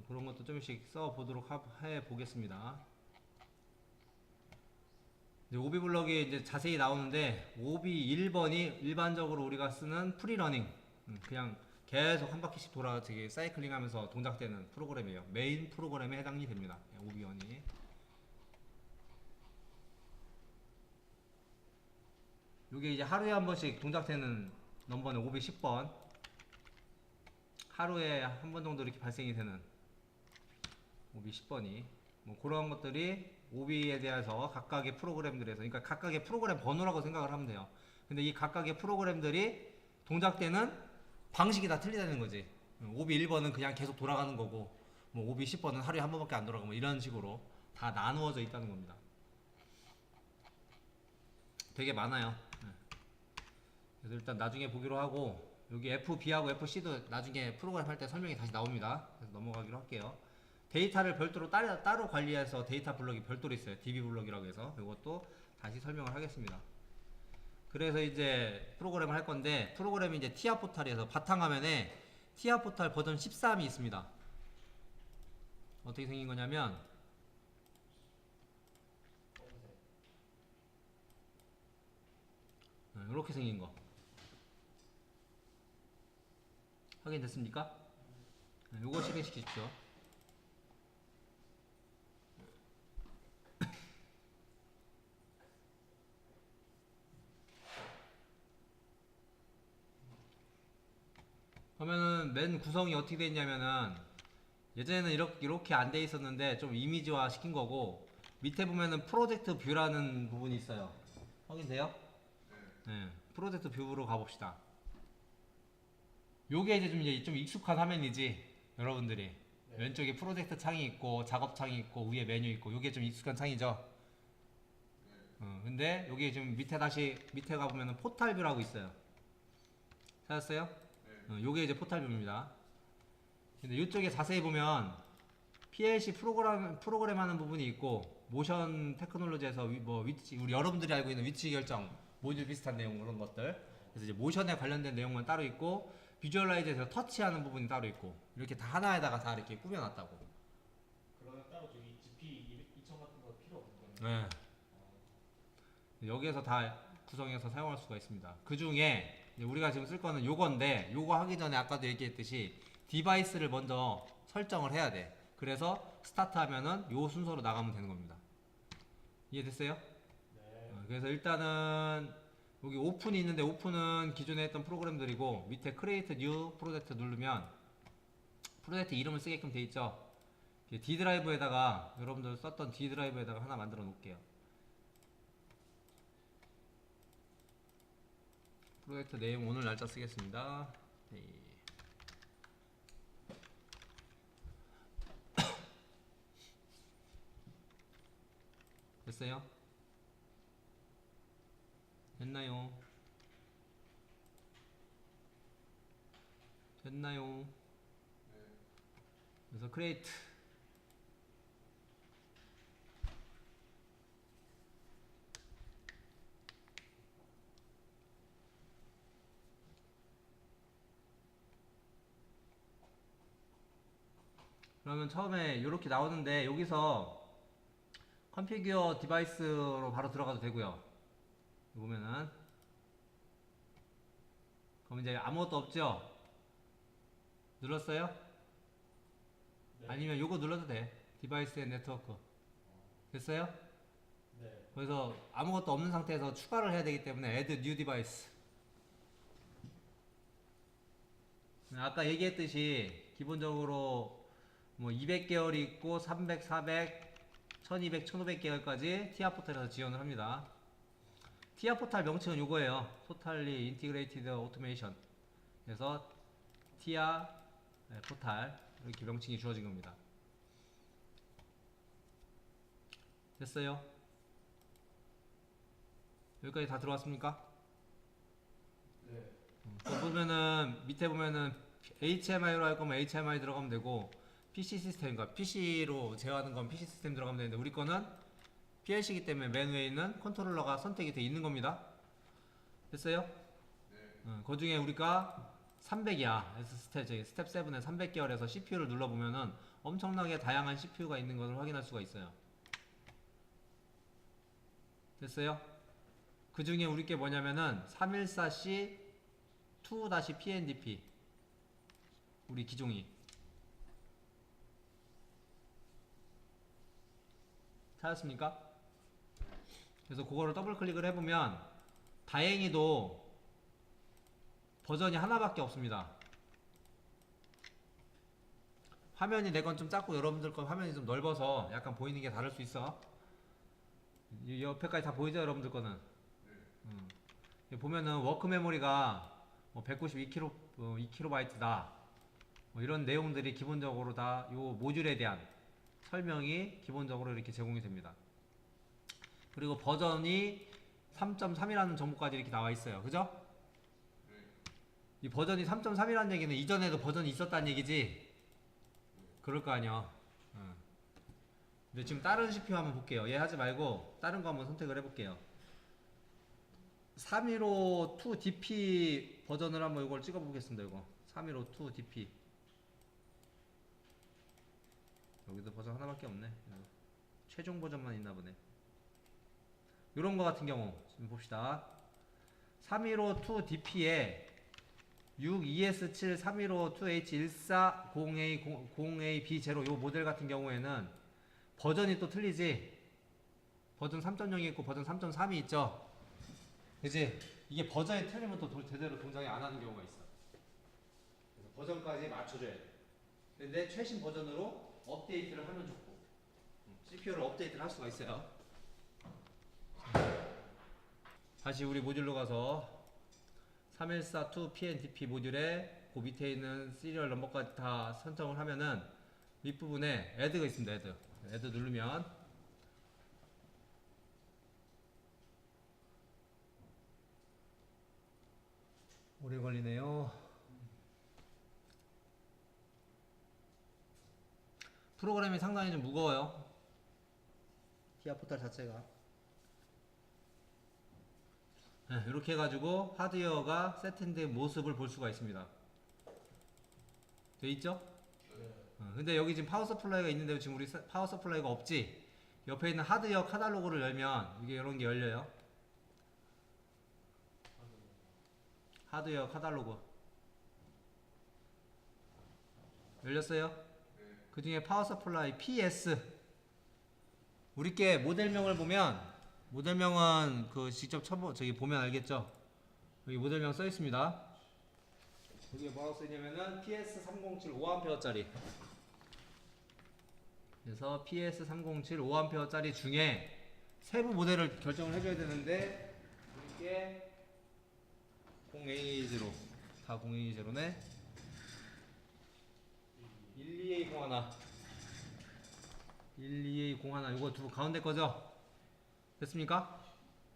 그런 것도 조금씩 써 보도록 해 보겠습니다. 오비 블럭이 이제 자세히 나오는데 오비 1번이 일반적으로 우리가 쓰는 프리러닝 그냥 계속 한 바퀴씩 되게 사이클링 하면서 동작되는 프로그램이에요. 메인 프로그램에 해당이 됩니다. 오비 1이 요게 이제 하루에 한 번씩 동작되는 넘버는 오비 10번 하루에 한 번 정도 이렇게 발생이 되는 오비 10번이 뭐 그런 것들이 오비에 대해서 각각의 프로그램들에서 그러니까 각각의 프로그램 번호라고 생각을 하면 돼요. 근데 이 각각의 프로그램들이 동작되는 방식이 다 틀리다는 거지. 오비 1번은 그냥 계속 돌아가는 거고 뭐 오비 10번은 하루에 한 번밖에 안 돌아가고 뭐 이런 식으로 다 나누어져 있다는 겁니다. 되게 많아요. 그래서 일단 나중에 보기로 하고 여기 FB하고 FC도 나중에 프로그램 할 때 설명이 다시 나옵니다. 그래서 넘어가기로 할게요. 데이터를 별도로 따로 관리해서 데이터 블록이 별도로 있어요. DB 블록이라고 해서 이것도 다시 설명을 하겠습니다. 그래서 이제 프로그램을 할 건데 프로그램이 이제 티아 포탈에서 바탕화면에 티아 포탈 버전 13이 있습니다. 어떻게 생긴 거냐면 이렇게 생긴 거 확인됐습니까? 요거 실행시키십시오. 그러면은 맨 구성이 어떻게 되어 있냐면은 예전에는 이렇게 안 돼 있었는데 좀 이미지화 시킨 거고 밑에 보면은 프로젝트 뷰라는 부분이 있어요. 확인돼요? 네. 프로젝트 뷰로 가봅시다. 요게 이제 좀 익숙한 화면이지 여러분들이 네. 왼쪽에 프로젝트 창이 있고 작업 창이 있고 위에 메뉴 있고 요게 좀 익숙한 창이죠. 근데 여기 지금 밑에 가보면은 포탈 뷰라고 있어요. 찾았어요? 요게 이제 포탈 뷰입니다. 근데 이쪽에 자세히 보면 PLC 프로그램 하는 부분이 있고 모션 테크놀로지에서 뭐 위치 우리 여러분들이 알고 있는 위치 결정 모듈 비슷한 내용 그런 것들 그래서 이제 모션에 관련된 내용만 따로 있고 비주얼라이즈에서 터치하는 부분이 따로 있고 이렇게 다 하나에다가 다 이렇게 꾸며놨다고. 그러면 따로 저기 GP 2000 같은 거 필요 없는 거예요? 네. 여기에서 다 구성해서 사용할 수가 있습니다. 그 중에 우리가 지금 쓸 거는 요건데 요거 하기 전에 아까도 얘기했듯이 디바이스를 먼저 설정을 해야 돼. 그래서 스타트 하면은 요 순서로 나가면 되는 겁니다. 이해됐어요? 네. 그래서 일단은 여기 오픈이 있는데 오픈은 기존에 했던 프로그램들이고 밑에 크리에이트 뉴 프로젝트 누르면 프로젝트 이름을 쓰게끔 돼 있죠. D 드라이브에다가 여러분들 썼던 D 드라이브에다가 하나 만들어 놓을게요. 프로젝트 내용 오늘 날짜 쓰겠습니다. 네. 됐어요? 됐나요? 됐나요? 그래서 크리에이트. 그러면 처음에 이렇게 나오는데 여기서 컨피규어 디바이스로 바로 들어가도 되고요. 보면은 그럼 이제 아무것도 없죠? 눌렀어요? 네. 아니면 요거 눌러도 돼. 디바이스 앤 네트워크. 됐어요? 네. 거기서 아무것도 없는 상태에서 추가를 해야 되기 때문에 add new device. 아까 얘기했듯이 기본적으로 뭐 200개월이 있고 300, 400, 1200, 1500개월까지 TIA 포탈에서 지원을 합니다. TIA 포탈 명칭은 요거예요. Totally Integrated Automation. 그래서 TIA 포탈 이렇게 명칭이 주어진 겁니다. 됐어요? 여기까지 다 들어왔습니까? 네. 또 보면은 밑에 보면은 HMI로 할 거면 HMI 들어가면 되고 PC 시스템, 그러니까 PC로 제어하는 건 PC 시스템 들어가면 되는데 우리 거는 PLC이기 때문에 맨 위에 있는 컨트롤러가 선택이 돼 있는 겁니다. 됐어요? 네. 그 중에 우리가 300이야. 스텝 7에 300개월에서 CPU를 눌러보면은 엄청나게 다양한 CPU가 있는 것을 확인할 수가 있어요. 됐어요? 그 중에 우리 게 뭐냐면은 314C 2-PNDP 우리 기종이 찾았습니까? 그래서 그거를 더블 클릭을 해보면 다행히도 버전이 하나밖에 없습니다. 화면이 내 건 좀 작고 여러분들 건 화면이 좀 넓어서 약간 보이는 게 다를 수 있어. 이 옆에까지 다 보이죠 여러분들 거는? 보면은 워크 메모리가 뭐 192kB, 2KB다 뭐 이런 내용들이 기본적으로 다 요 모듈에 대한 설명이 기본적으로 이렇게 제공이 됩니다. 그리고 버전이 3.3이라는 정보까지 이렇게 나와 있어요. 그죠? 이 버전이 3.3이라는 얘기는 이전에도 버전이 있었다는 얘기지? 그럴 거 아니야. 근데 지금 다른 CPU 한번 볼게요. 얘 하지 말고 다른 거 한번 선택을 해볼게요. 315-2DP 버전을 한번 이걸 찍어보겠습니다. 이거 315-2DP 여기도 버전 하나밖에 없네. 최종 버전만 있나 보네. 요런 거 같은 경우 지금 봅시다. 315-2DP에 6ES7 315-2H140A0AB0 요 모델 같은 경우에는 버전이 또 틀리지. 버전 3.0이 있고 버전 3.3이 있죠. 그치? 이게 버전이 틀리면 또 제대로 동작이 안 하는 경우가 있어. 그래서 버전까지 맞춰줘야 돼. 근데 최신 버전으로 업데이트를 하면 좋고 CPU를 업데이트를 할 수가 있어요. 다시 우리 모듈로 가서 3142PNDP 모듈에 그 밑에 있는 시리얼 넘버까지 다 선정을 하면은 윗부분에 add가 있습니다. add 누르면 오래 걸리네요. 프로그램이 상당히 좀 무거워요. TIA 포탈 자체가. 네, 이렇게 해가지고 하드웨어가 세팅된 모습을 볼 수가 있습니다. 돼 있죠? 근데 여기 지금 파워 서플라이가 있는데 지금 우리 파워 서플라이가 없지? 옆에 있는 하드웨어 카탈로그를 열면 이게 이런 게 열려요. 하드웨어 카탈로그 열렸어요? 그 중에 파워 서플라이 PS 우리 게 모델명을 보면 모델명은 그 직접 저기 보면 알겠죠? 여기 모델명 써 있습니다. 여기에 뭐라고 써있냐면은 PS307 5A짜리 그래서 PS307 5A짜리 중에 세부 모델을 결정을 해줘야 되는데 이게 0A0 다 0A0네 12A01 12A01 이거 두 가운데 거죠? 됐습니까?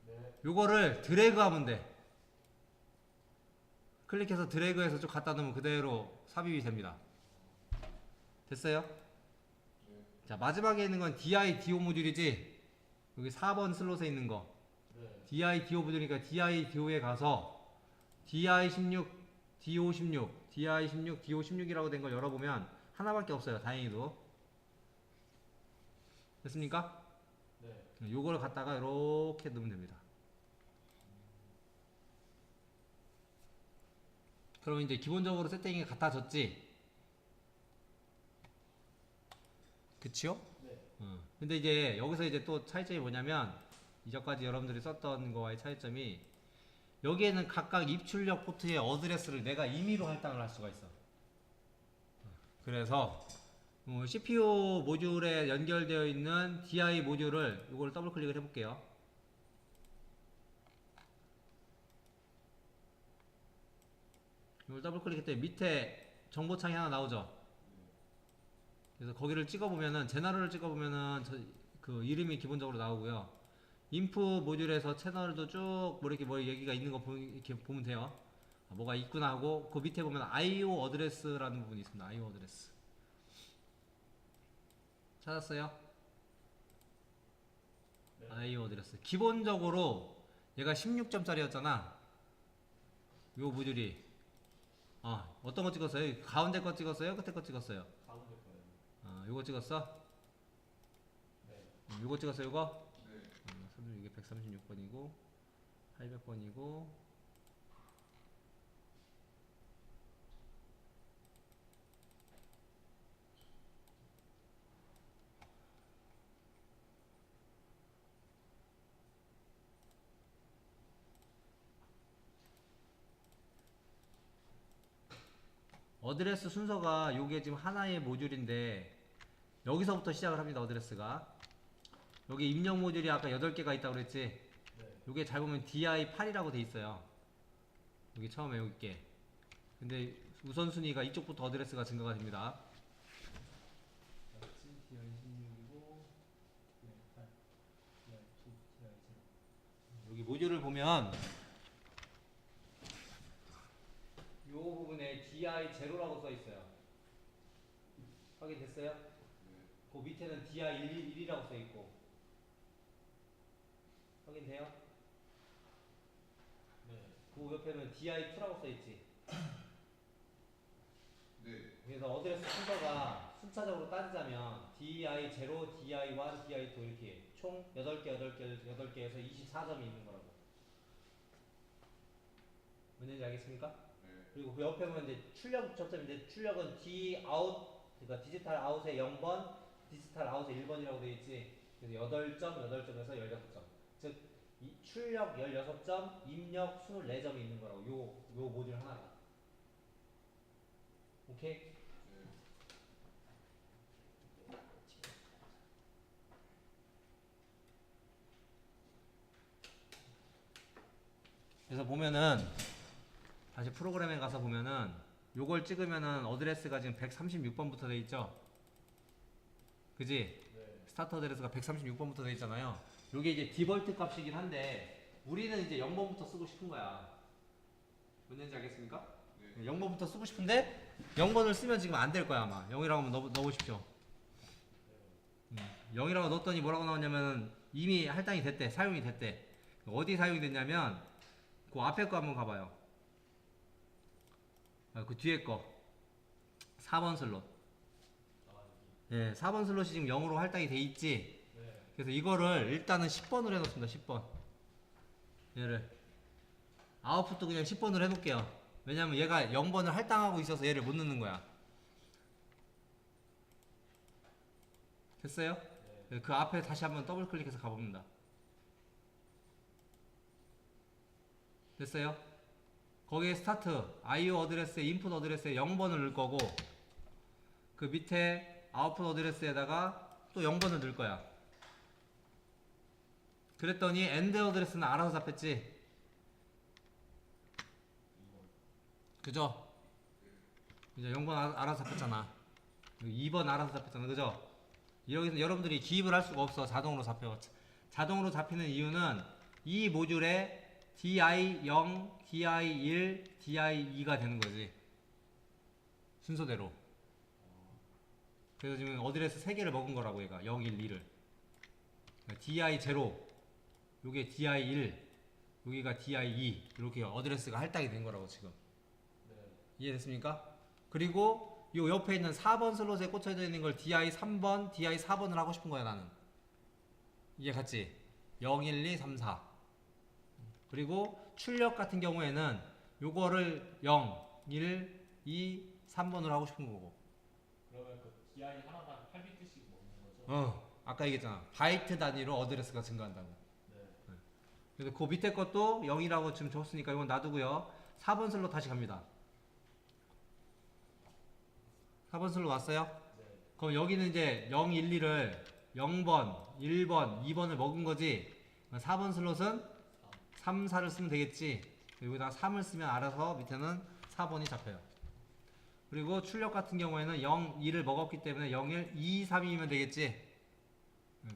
네. 요거를 드래그 하면 돼. 클릭해서 드래그해서 쭉 갖다 놓으면 그대로 삽입이 됩니다. 됐어요? 네. 자, 마지막에 있는 건 DI-DO 모듈이지. 여기 4번 슬롯에 있는 거. 네. DI-DO 모듈이니까 DI-DO에 가서 DI16, DO16, DI16, DO16이라고 된 걸 열어보면 하나밖에 없어요. 다행히도. 됐습니까? 네. 요걸 갖다가 이렇게 넣으면 됩니다. 그럼 이제 기본적으로 세팅이 같아졌지? 그치요? 네. 근데 이제 여기서 이제 또 차이점이 뭐냐면 이전까지 여러분들이 썼던 거와의 차이점이 여기에는 각각 입출력 포트의 어드레스를 내가 임의로 할당을 할 수가 있어. 그래서 CPU 모듈에 연결되어 있는 DI 모듈을 이걸 더블 클릭을 해볼게요. 이걸 더블 클릭했더니 밑에 정보창이 하나 나오죠. 그래서 거기를 찍어보면은 제너럴을 찍어보면은 그 이름이 기본적으로 나오고요. 인프 모듈에서 채널도 쭉 뭐 이렇게 뭐 얘기가 있는 거 이렇게 보면 돼요. 뭐가 있구나 하고 그 밑에 보면 IO 어드레스라는 부분이 있습니다. IO 어드레스 찾았어요? 네. IO 어드레스 기본적으로 얘가 16점짜리였잖아. 요 모듈이 어떤 거 찍었어요? 가운데 거 찍었어요? 끝에 거 찍었어요? 가운데 거예요. 요거 찍었어? 네. 요거 찍었어요? 요거? 네. 이게 136번이고 800번이고 어드레스 순서가 요게 지금 하나의 모듈인데 여기서부터 시작을 합니다. 어드레스가 여기 입력 모듈이 아까 8개가 있다고 그랬지. 네. 요게 잘 보면 DI8이라고 돼 있어요. 여기 처음에 여기 게 근데 우선순위가 이쪽부터 어드레스가 증가가 됩니다. 여기 모듈을 보면 요 부분에 DI0라고 써 있어요. 확인됐어요? 그 밑에는 DI1이라고 써 있고 확인돼요? 네. 그 옆에는 DI2라고 써 있지. 네. 그래서 어드레스 순서가 순차적으로 따지자면 DI0, DI1, DI2 이렇게 총 8개에서 24점이 있는 거라고. 뭔지 알겠습니까? 네. 그리고 그 옆에 보면 이제 출력 접점인데 출력은 D 아웃 그러니까 디지털 아웃의 0번, 디지털 아웃의 1번이라고 되어 있지. 그래서 8점, 8점에서 16점. 즉 이 출력 16점, 입력 24점이 있는 거라고. 요 모듈 하나가. 오케이? 네. 그래서 보면은 다시 프로그램에 가서 보면은 요걸 찍으면은 어드레스가 지금 136번부터 돼 있죠. 그지? 네. 스타트 어드레스가 136번부터 돼 있잖아요. 요게 이제 디볼트 값이긴 한데 우리는 이제 0번부터 쓰고 싶은 거야. 뭔지 알겠습니까? 네. 0번부터 쓰고 싶은데 0번을 쓰면 지금 안 될 거야 아마. 0이라고 하면 넣어보십시오. 0이라고 넣었더니 뭐라고 나왔냐면 이미 할당이 됐대. 사용이 됐대. 어디 사용이 됐냐면 그 앞에 거 한번 가봐요. 그 뒤에 거 4번 슬롯. 예, 4번 슬롯이 지금 0으로 할당이 돼 있지. 네. 그래서 이거를 일단은 10번으로 해놓습니다. 10번. 얘를 아웃풋도 그냥 10번으로 해놓을게요. 왜냐면 얘가 0번을 할당하고 있어서 얘를 못 넣는 거야. 됐어요? 네. 그 앞에 다시 한번 더블 클릭해서 가봅니다. 됐어요? 거기에 스타트, IO 어드레스에 인풋 어드레스에 0번을 넣을 거고 그 밑에 아웃풋 어드레스에다가 또 0번을 넣을 거야. 그랬더니 엔드 어드레스는 알아서 잡혔지? 그죠? 이제 0번 알아서 잡혔잖아. 2번 알아서 잡혔잖아. 그죠? 여기서 여러분들이 기입을 할 수가 없어. 자동으로 잡혀. 자동으로 잡히는 이유는 이 모듈에 DI0, DI1, DI2가 되는 거지. 순서대로. 그래서 지금 어드레스 3개를 먹은 거라고 얘가 0, 1, 2를. DI0, 요게 DI1, 여기가 DI2 이렇게 어드레스가 할당이 된 거라고 지금. 네. 이해됐습니까? 그리고 요 옆에 있는 4번 슬롯에 꽂혀져 있는 걸 DI3번, DI4번을 하고 싶은 거야 나는. 이게 같지? 0, 1, 2, 3, 4. 그리고 출력 같은 경우에는 요거를 0, 1, 2, 3번으로 하고 싶은 거고. 그러면 그 DI 하나당 8비트씩 먹는 거죠? 아까 얘기했잖아. 바이트 단위로 어드레스가 증가한다고. 네. 그래서 그 밑에 것도 0이라고 지금 줬으니까 이건 놔두고요. 4번 슬롯 다시 갑니다. 4번 슬롯 왔어요? 네. 그럼 여기는 이제 0, 1, 2를 0번, 1번, 2번을 먹은 거지. 4번 슬롯은 3, 4를 쓰면 되겠지. 여기다가 3을 쓰면 알아서 밑에는 4번이 잡혀요. 그리고 출력 같은 경우에는 0, 2를 먹었기 때문에 0, 1, 2, 3이면 되겠지.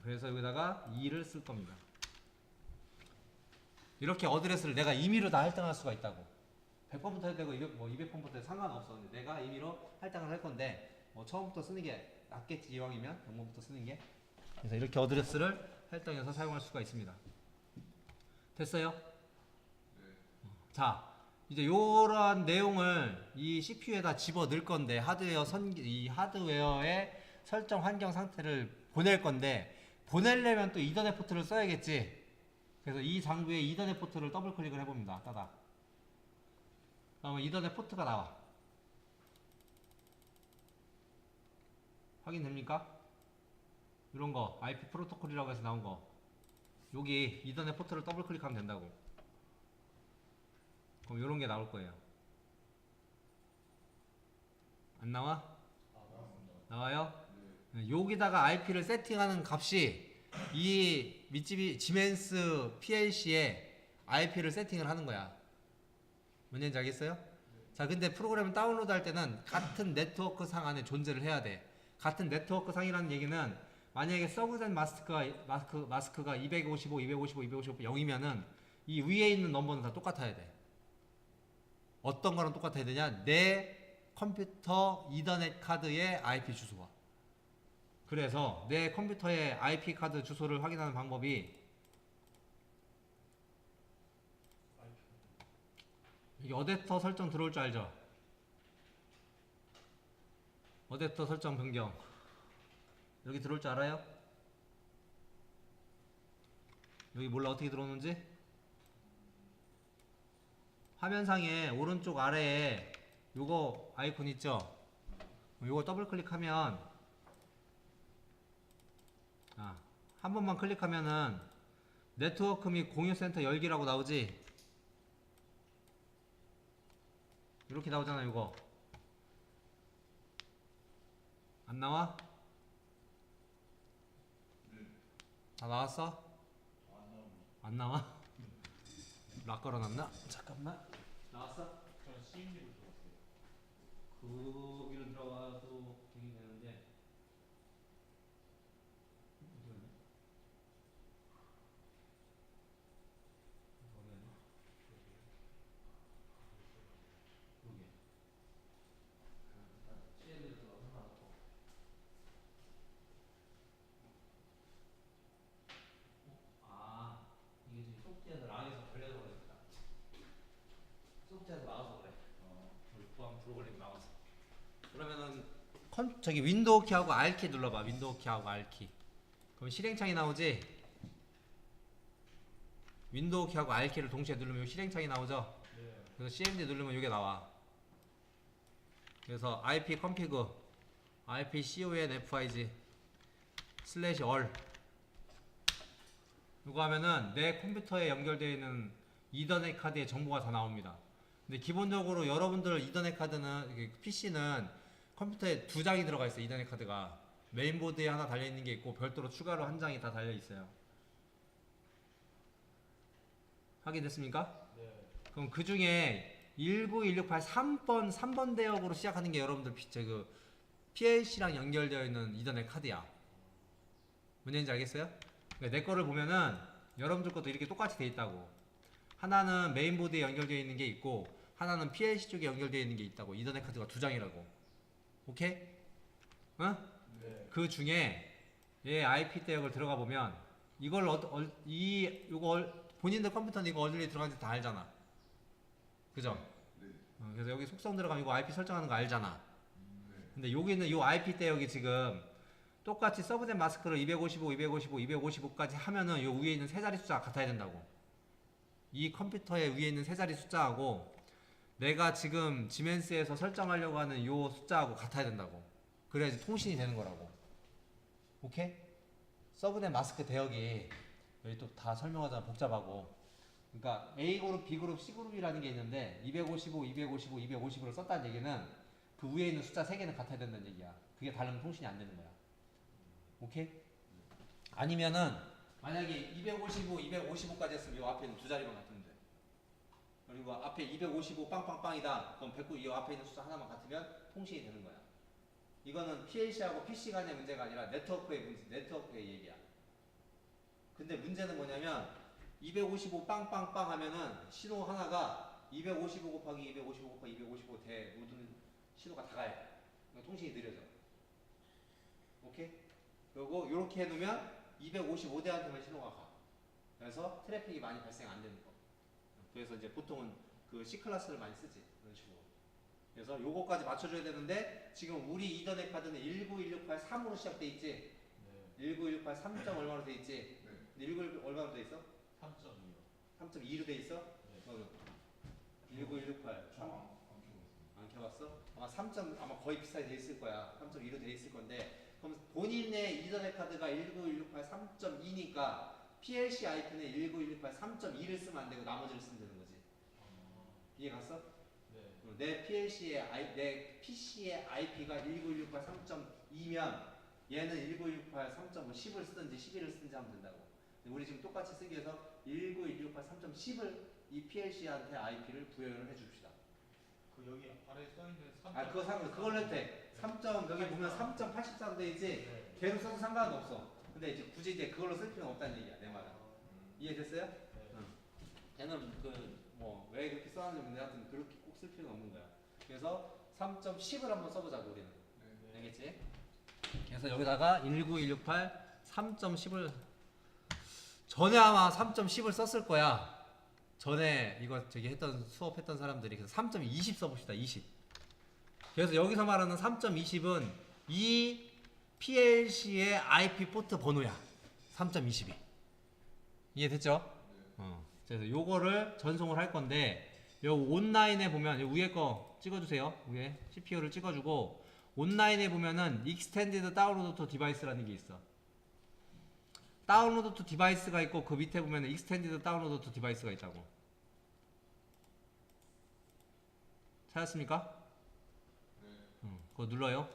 그래서 여기다가 2를 쓸 겁니다. 이렇게 어드레스를 내가 임의로 다 할당할 수가 있다고. 100번부터 해도 되고 200번부터 해도 상관없어. 근데 내가 임의로 할당을 할 건데 처음부터 쓰는 게 낫겠지. 이왕이면 0번부터 쓰는 게. 그래서 이렇게 어드레스를 할당해서 사용할 수가 있습니다. 됐어요? 자, 이제 요런 내용을 이 CPU에다 집어 넣을 건데 이 하드웨어의 설정 환경 상태를 보낼 건데 보내려면 또 이더넷 포트를 써야겠지. 그래서 이 장부에 이더넷 포트를 더블 클릭을 해봅니다. 따다. 그러면 이더넷 포트가 나와. 확인됩니까? 이런 거 IP 프로토콜이라고 해서 나온 거. 여기 이더넷 포트를 더블 클릭하면 된다고. 그럼 이런 게 나올 거예요. 안 나와? 나와요? 여기다가 IP를 세팅하는 값이 이 지멘스 PLC에 IP를 세팅을 하는 거야. 뭔지 알겠어요? 자, 근데 프로그램을 다운로드 할 때는 같은 네트워크 상 안에 존재를 해야 돼. 같은 네트워크 상이라는 얘기는 만약에 서브넷 마스크가 255, 255, 255, 0이면은 이 위에 있는 넘버는 다 똑같아야 돼. 어떤 거랑 똑같아야 되냐? 내 컴퓨터 이더넷 카드의 IP 주소와. 그래서 내 컴퓨터의 IP 카드 주소를 확인하는 방법이 여기 어댑터 설정 들어올 줄 알죠? 어댑터 설정 변경 여기 들어올 줄 알아요? 여기 몰라 어떻게 들어오는지? 화면상에 오른쪽 아래에 요거 아이콘 있죠? 요거 더블 클릭하면 한 번만 클릭하면은 네트워크 및 공유센터 열기라고 나오지? 이렇게 나오잖아. 요거 안 나와? 다 나왔어? 안 나와? 락 걸어놨나? 잠깐만. 나왔어? 저는 CMD로 들었어요. 거기로 들어가도 되긴 되는데 이게 지금 소프트웨어에서 락에서 걸려서 그랬다. 소프트웨어에서 막아서 그래. 우리 포함 프로그램 막아서. 그러면은 저기 윈도우 키하고 R키 눌러봐. 윈도우 키하고 R키. 그럼 실행창이 나오지? 윈도우 키하고 R키를 동시에 누르면 실행창이 나오죠? 네. 그래서 CMD 누르면 이게 나와. 그래서 IP config IP config /all 이거 하면은 내 컴퓨터에 연결되어 있는 이더넷 카드의 정보가 다 나옵니다. 근데 기본적으로 여러분들 이더넷 카드는 PC는 컴퓨터에 2장이 들어가 있어요. 이더넷 카드가 메인보드에 하나 달려있는 게 있고 별도로 추가로 한 장이 다 달려있어요. 확인됐습니까? 네. 그럼 그 중에 19168 3번 대역으로 시작하는 게 여러분들 PLC랑 연결되어 있는 이더넷 카드야. 뭔지 알겠어요? 그러니까 내 거를 보면은 여러분들 것도 이렇게 똑같이 돼 있다고. 하나는 메인보드에 연결되어 있는 게 있고 하나는 PLC 쪽에 연결되어 있는 게 있다고. 이더넷 카드가 두 장이라고. 오케이? 어? 네. 그 중에 얘 IP 대역을 들어가 보면 이걸 요거 본인들 컴퓨터는 이거 어디에 들어가는지 다 알잖아. 그죠? 그래서 여기 속성 들어가면 이거 IP 설정하는 거 알잖아. 근데 여기는 요 IP 대역이 지금 똑같이 서브넷 마스크를 255, 255, 255까지 하면은 요 위에 있는 세 자리 숫자가 같아야 된다고. 이 컴퓨터의 위에 있는 세 자리 숫자하고 내가 지금 지멘스에서 설정하려고 하는 요 숫자하고 같아야 된다고. 그래야지 통신이 되는 거라고. 오케이? 서브넷 마스크 대역이 여기 또 다 설명하자면 복잡하고. 그러니까 A그룹, B그룹, C그룹이라는 게 있는데 255, 255, 250을 썼다는 얘기는 그 위에 있는 숫자 3개는 같아야 된다는 얘기야. 그게 다르면 통신이 안 되는 거야. 오케이? 아니면은 만약에 255, 255까지 했으면 이 앞에 있는 두 자리만 같으면 돼. 그리고 앞에 255 빵빵빵이다. 그럼 109, 이 앞에 있는 숫자 하나만 같으면 통신이 되는 거야. 이거는 PLC하고 PC 간의 문제가 아니라 네트워크의 문제, 네트워크의 얘기야. 근데 문제는 뭐냐면 255 빵빵빵 하면은 신호 하나가 255 곱하기 255 곱하기 255 대 모든 신호가 다 가요. 그러니까 통신이 느려져. 오케이? 그리고 이렇게 해놓으면 255대한테만 신호가 가. 그래서 트래픽이 많이 발생 안 되는 거. 그래서 이제 보통은 그 C클래스를 많이 쓰지. 그런 식으로. 그래서 요거까지 맞춰줘야 되는데 지금 우리 이더넷 카드는 19168 3으로 시작돼 있지. 네. 19168 3. 얼마로 돼 있지. 네. 근데 191 얼마로 돼 있어? 3.2요. 3.2로 돼 있어? 네. 19168 3. 안 켜봤어? 아마 3. 아마 거의 비슷하게 돼 있을 거야. 3.2로 돼 있을 건데 그럼 본인의 이더넷 카드가 19168 3.2니까 PLC IP는 19168 3.2를 쓰면 안 되고 나머지를 쓰면 되는 거지. 이해 갔어? 네. 내 내 PC의 IP가 19168 3.2면 얘는 19168 3.10을 쓰든지 11을 쓰든지 하면 된다고. 근데 우리 지금 똑같이 쓰기 위해서 19168 3.10을 이 PLC한테 IP를 부여를 해줍시다. 그 여기 아래 써 있는 3. 아 그거 그걸로 해도 돼. 3. 여기 보면 3.84로 돼 있지. 네. 걔로 써도 상관은 없어. 근데 이제 굳이 이제 그걸로 쓸 필요는 없다는 얘기야 내 말은. 이해됐어요? 네. 응. 걔는 그 뭐 왜 그렇게 써놨는지 모르는데 하여튼 그렇게 꼭 쓸 필요는 없는 거야. 그래서 3.10을 한번 써보자고 우리는. 네. 알겠지? 그래서 여기다가 19168 3.10을 전에 아마 3.10을 썼을 거야. 전에 이거 저기 했던 수업했던 사람들이. 그래서 3.20 써봅시다. 20. 그래서 여기서 말하는 3.20은 이 PLC의 IP 포트 번호야. 3.20이. 이해됐죠? 그래서 요거를 전송을 할 건데 요 온라인에 보면 요 위에 거 찍어주세요. 위에 CPU를 찍어주고 온라인에 보면은 Extended Download to Device라는 게 있어. 다운로드 투 디바이스가 있고 그 밑에 보면은 Extended Download to Device가 있다고. 찾았습니까? 그거 눌러요.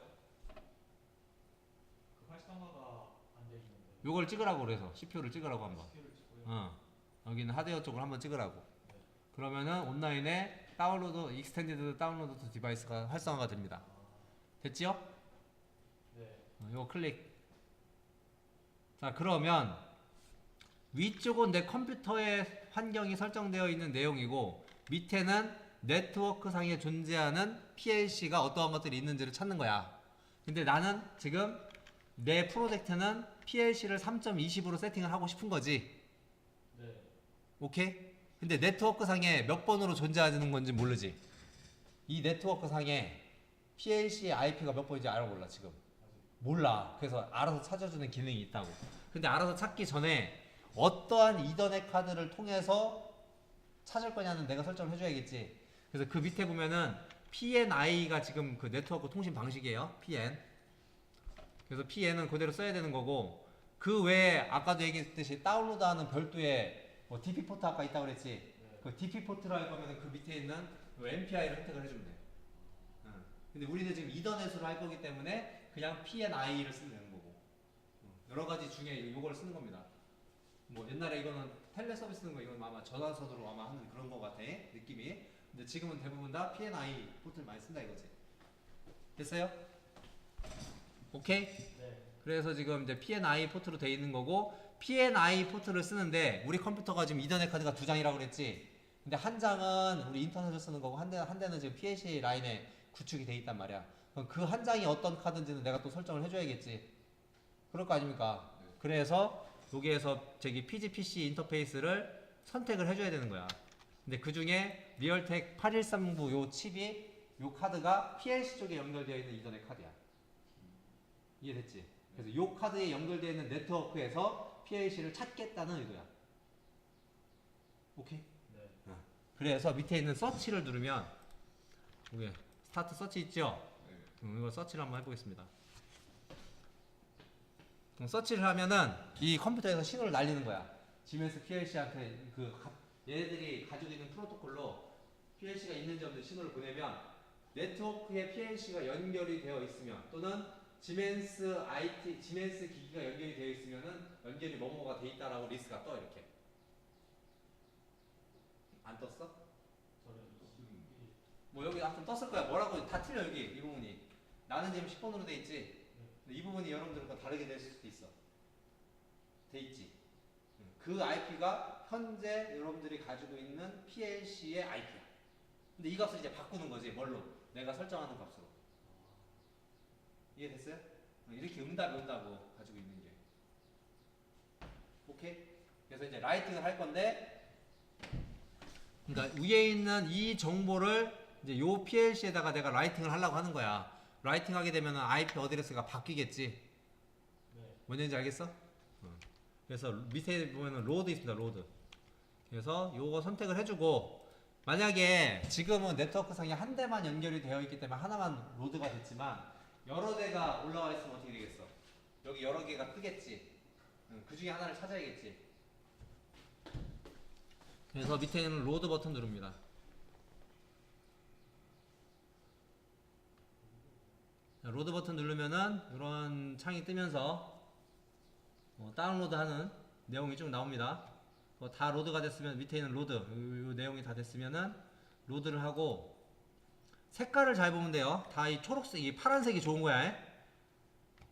그 활성화가 안 돼 있는데. 요걸 찍으라고 그래서 CPU를 찍으라고 한번. CPU를 찍고요. 여기는 하드웨어 쪽을 한번 찍으라고. 네. 그러면은 온라인에 다운로드 익스텐디드 다운로드 투 디바이스가 활성화가 됩니다. 됐지요? 네. 요거 클릭. 자 그러면 위쪽은 내 컴퓨터의 환경이 설정되어 있는 내용이고 밑에는 네트워크 상에 존재하는 PLC가 어떠한 것들이 있는지를 찾는 거야. 근데 나는 지금 내 프로젝트는 PLC를 3.20으로 세팅을 하고 싶은 거지. 네. 오케이? 근데 네트워크 상에 몇 번으로 존재하는 건지 모르지. 이 네트워크 상에 PLC의 IP가 몇 번인지 알아 몰라 지금. 몰라. 그래서 알아서 찾아주는 기능이 있다고. 근데 알아서 찾기 전에 어떠한 이더넷 카드를 통해서 찾을 거냐는 내가 설정을 해줘야겠지. 그래서 그 밑에 보면은 PNI가 지금 그 네트워크 통신 방식이에요. PN. 그래서 PN은 그대로 써야 되는 거고 그 외에 아까도 얘기했듯이 다운로드하는 별도의 뭐 DP 포트 아까 있다고 그랬지. 네. 그 DP 포트로 할 거면은 그 밑에 있는 MPI를 혜택을 해주면 돼. 근데 우리는 지금 이더넷으로 할 거기 때문에 그냥 PNI를 쓰면 되는 거고. 여러 가지 중에 요걸 쓰는 겁니다. 뭐 옛날에 이거는 텔레 서비스 쓰는 거 이건 아마 전화선으로 아마 하는 그런 거 같아 느낌이. 근데 지금은 대부분 다 PNI 포트를 많이 쓴다 이거지. 됐어요? 오케이? 네. 그래서 지금 이제 PNI 포트로 돼 있는 거고 P&I 포트를 쓰는데 우리 컴퓨터가 지금 이더넷 카드가 2장이라고 그랬지. 근데 한 장은 우리 인터넷을 쓰는 거고 한 대는 지금 PLC 라인에 구축이 돼 있단 말이야. 그럼 그 한 장이 어떤 카드인지는 내가 또 설정을 해줘야겠지. 그럴 거 아닙니까? 그래서 여기에서 저기 PGPC 인터페이스를 선택을 해줘야 되는 거야. 근데 그 중에 리얼텍 8139 요 칩이 요 카드가 PLC 쪽에 연결되어 있는 이더넷 카드야. 이해됐지? 그래서 요 카드에 연결되어 있는 네트워크에서 PLC를 찾겠다는 의도야. 오케이? 네. 그래서 밑에 있는 서치를 누르면 여기 스타트 서치 있죠? 이거 서치를 한번 해보겠습니다. 서치를 하면은 이 컴퓨터에서 신호를 날리는 거야. 지멘스 PLC한테 얘네들이 가지고 있는 프로토콜로 PLC가 있는지 없는지 신호를 보내면 네트워크에 PLC가 연결이 되어 있으면 또는 지멘스 기기가 연결이 되어 있으면은 연결이 뭐뭐가 돼 있다라고 리스트가 떠 이렇게. 안 떴어? 뭐 여기 아무튼 떴을 거야. 뭐라고 다 틀려 여기 이 부분이. 나는 지금 10번으로 돼 있지. 근데 이 부분이 여러분들과 다르게 될 수도 있어. 돼 있지. 그 IP가 현재 여러분들이 가지고 있는 PLC의 IP야. 근데 이 값을 이제 바꾸는 거지. 뭘로? 내가 설정하는 값으로. 이해됐어요? 이렇게 응답이 온다고 가지고 있는 게. 오케이? 그래서 이제 라이팅을 할 건데, 그러니까 위에 있는 이 정보를 이제 요 PLC에다가 내가 라이팅을 하려고 하는 거야. 라이팅 하게 되면 IP 어드레스가 바뀌겠지. 네. 뭔지 알겠어? 그래서 밑에 보면은 로드 있습니다. 로드. 그래서 요거 선택을 해주고, 만약에 지금은 네트워크 상에 한 대만 연결이 되어 있기 때문에 하나만 로드가 됐지만 여러 대가 올라와 있으면 어떻게 되겠어? 여기 여러 개가 뜨겠지. 그 중에 하나를 찾아야겠지. 그래서 밑에 있는 로드 버튼 누릅니다. 로드 버튼 누르면은 이런 창이 뜨면서 다운로드 하는 내용이 쭉 나옵니다. 다 로드가 됐으면 밑에 있는 로드 요 내용이 다 됐으면은 로드를 하고 색깔을 잘 보면 돼요. 다 이 초록색, 이 파란색이 좋은 거야.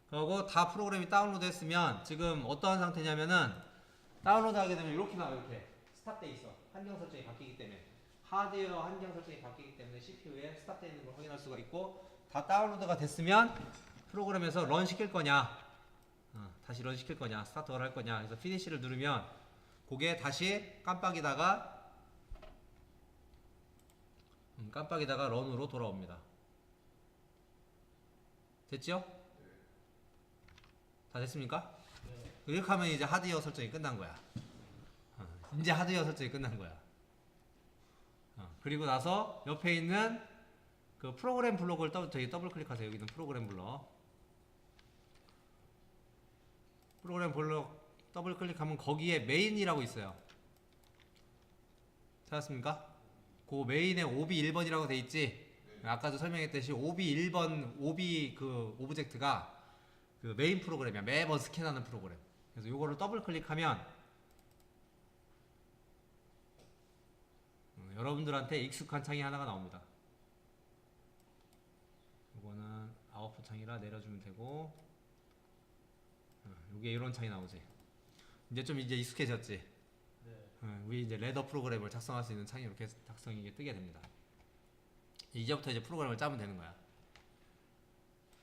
그리고 다 프로그램이 다운로드 했으면 지금 어떠한 상태냐면은 다운로드 하게 되면 이렇게 나와. 이렇게 스탑돼 있어. 환경 설정이 바뀌기 때문에 하드웨어 환경 설정이 바뀌기 때문에 CPU에 스탑되어 있는 걸 확인할 수가 있고, 다 다운로드가 됐으면 프로그램에서 런 시킬 거냐, 다시 런 시킬 거냐, 스타트를 할 거냐. 그래서 피니시를 누르면 그게 다시 깜빡이다가 런으로 돌아옵니다. 됐죠? 다 됐습니까? 네. 이렇게 하면 이제 하드웨어 설정이 끝난 거야. 이제 하드웨어 설정이 끝난 거야. 그리고 나서 옆에 있는 그 프로그램 블록을 더블 클릭하세요. 여기 있는 프로그램 블록. 프로그램 블록 더블 클릭하면 거기에 메인이라고 있어요. 찾았습니까? 그 메인에 OB1번이라고 돼 있지? 아까도 설명했듯이 OB1번, OB 그 오브젝트가 그 메인 프로그램이야. 매번 스캔하는 프로그램. 그래서 요거를 더블 클릭하면 여러분들한테 익숙한 창이 하나가 나옵니다. 요거는 아웃풋 창이라 내려주면 되고, 요게 이런 창이 나오지. 이제 좀 익숙해졌지. 네. 우리 이제 레더 프로그램을 작성할 수 있는 창이 이렇게 작성이 뜨게 됩니다. 이제부터 이제 프로그램을 짜면 되는 거야.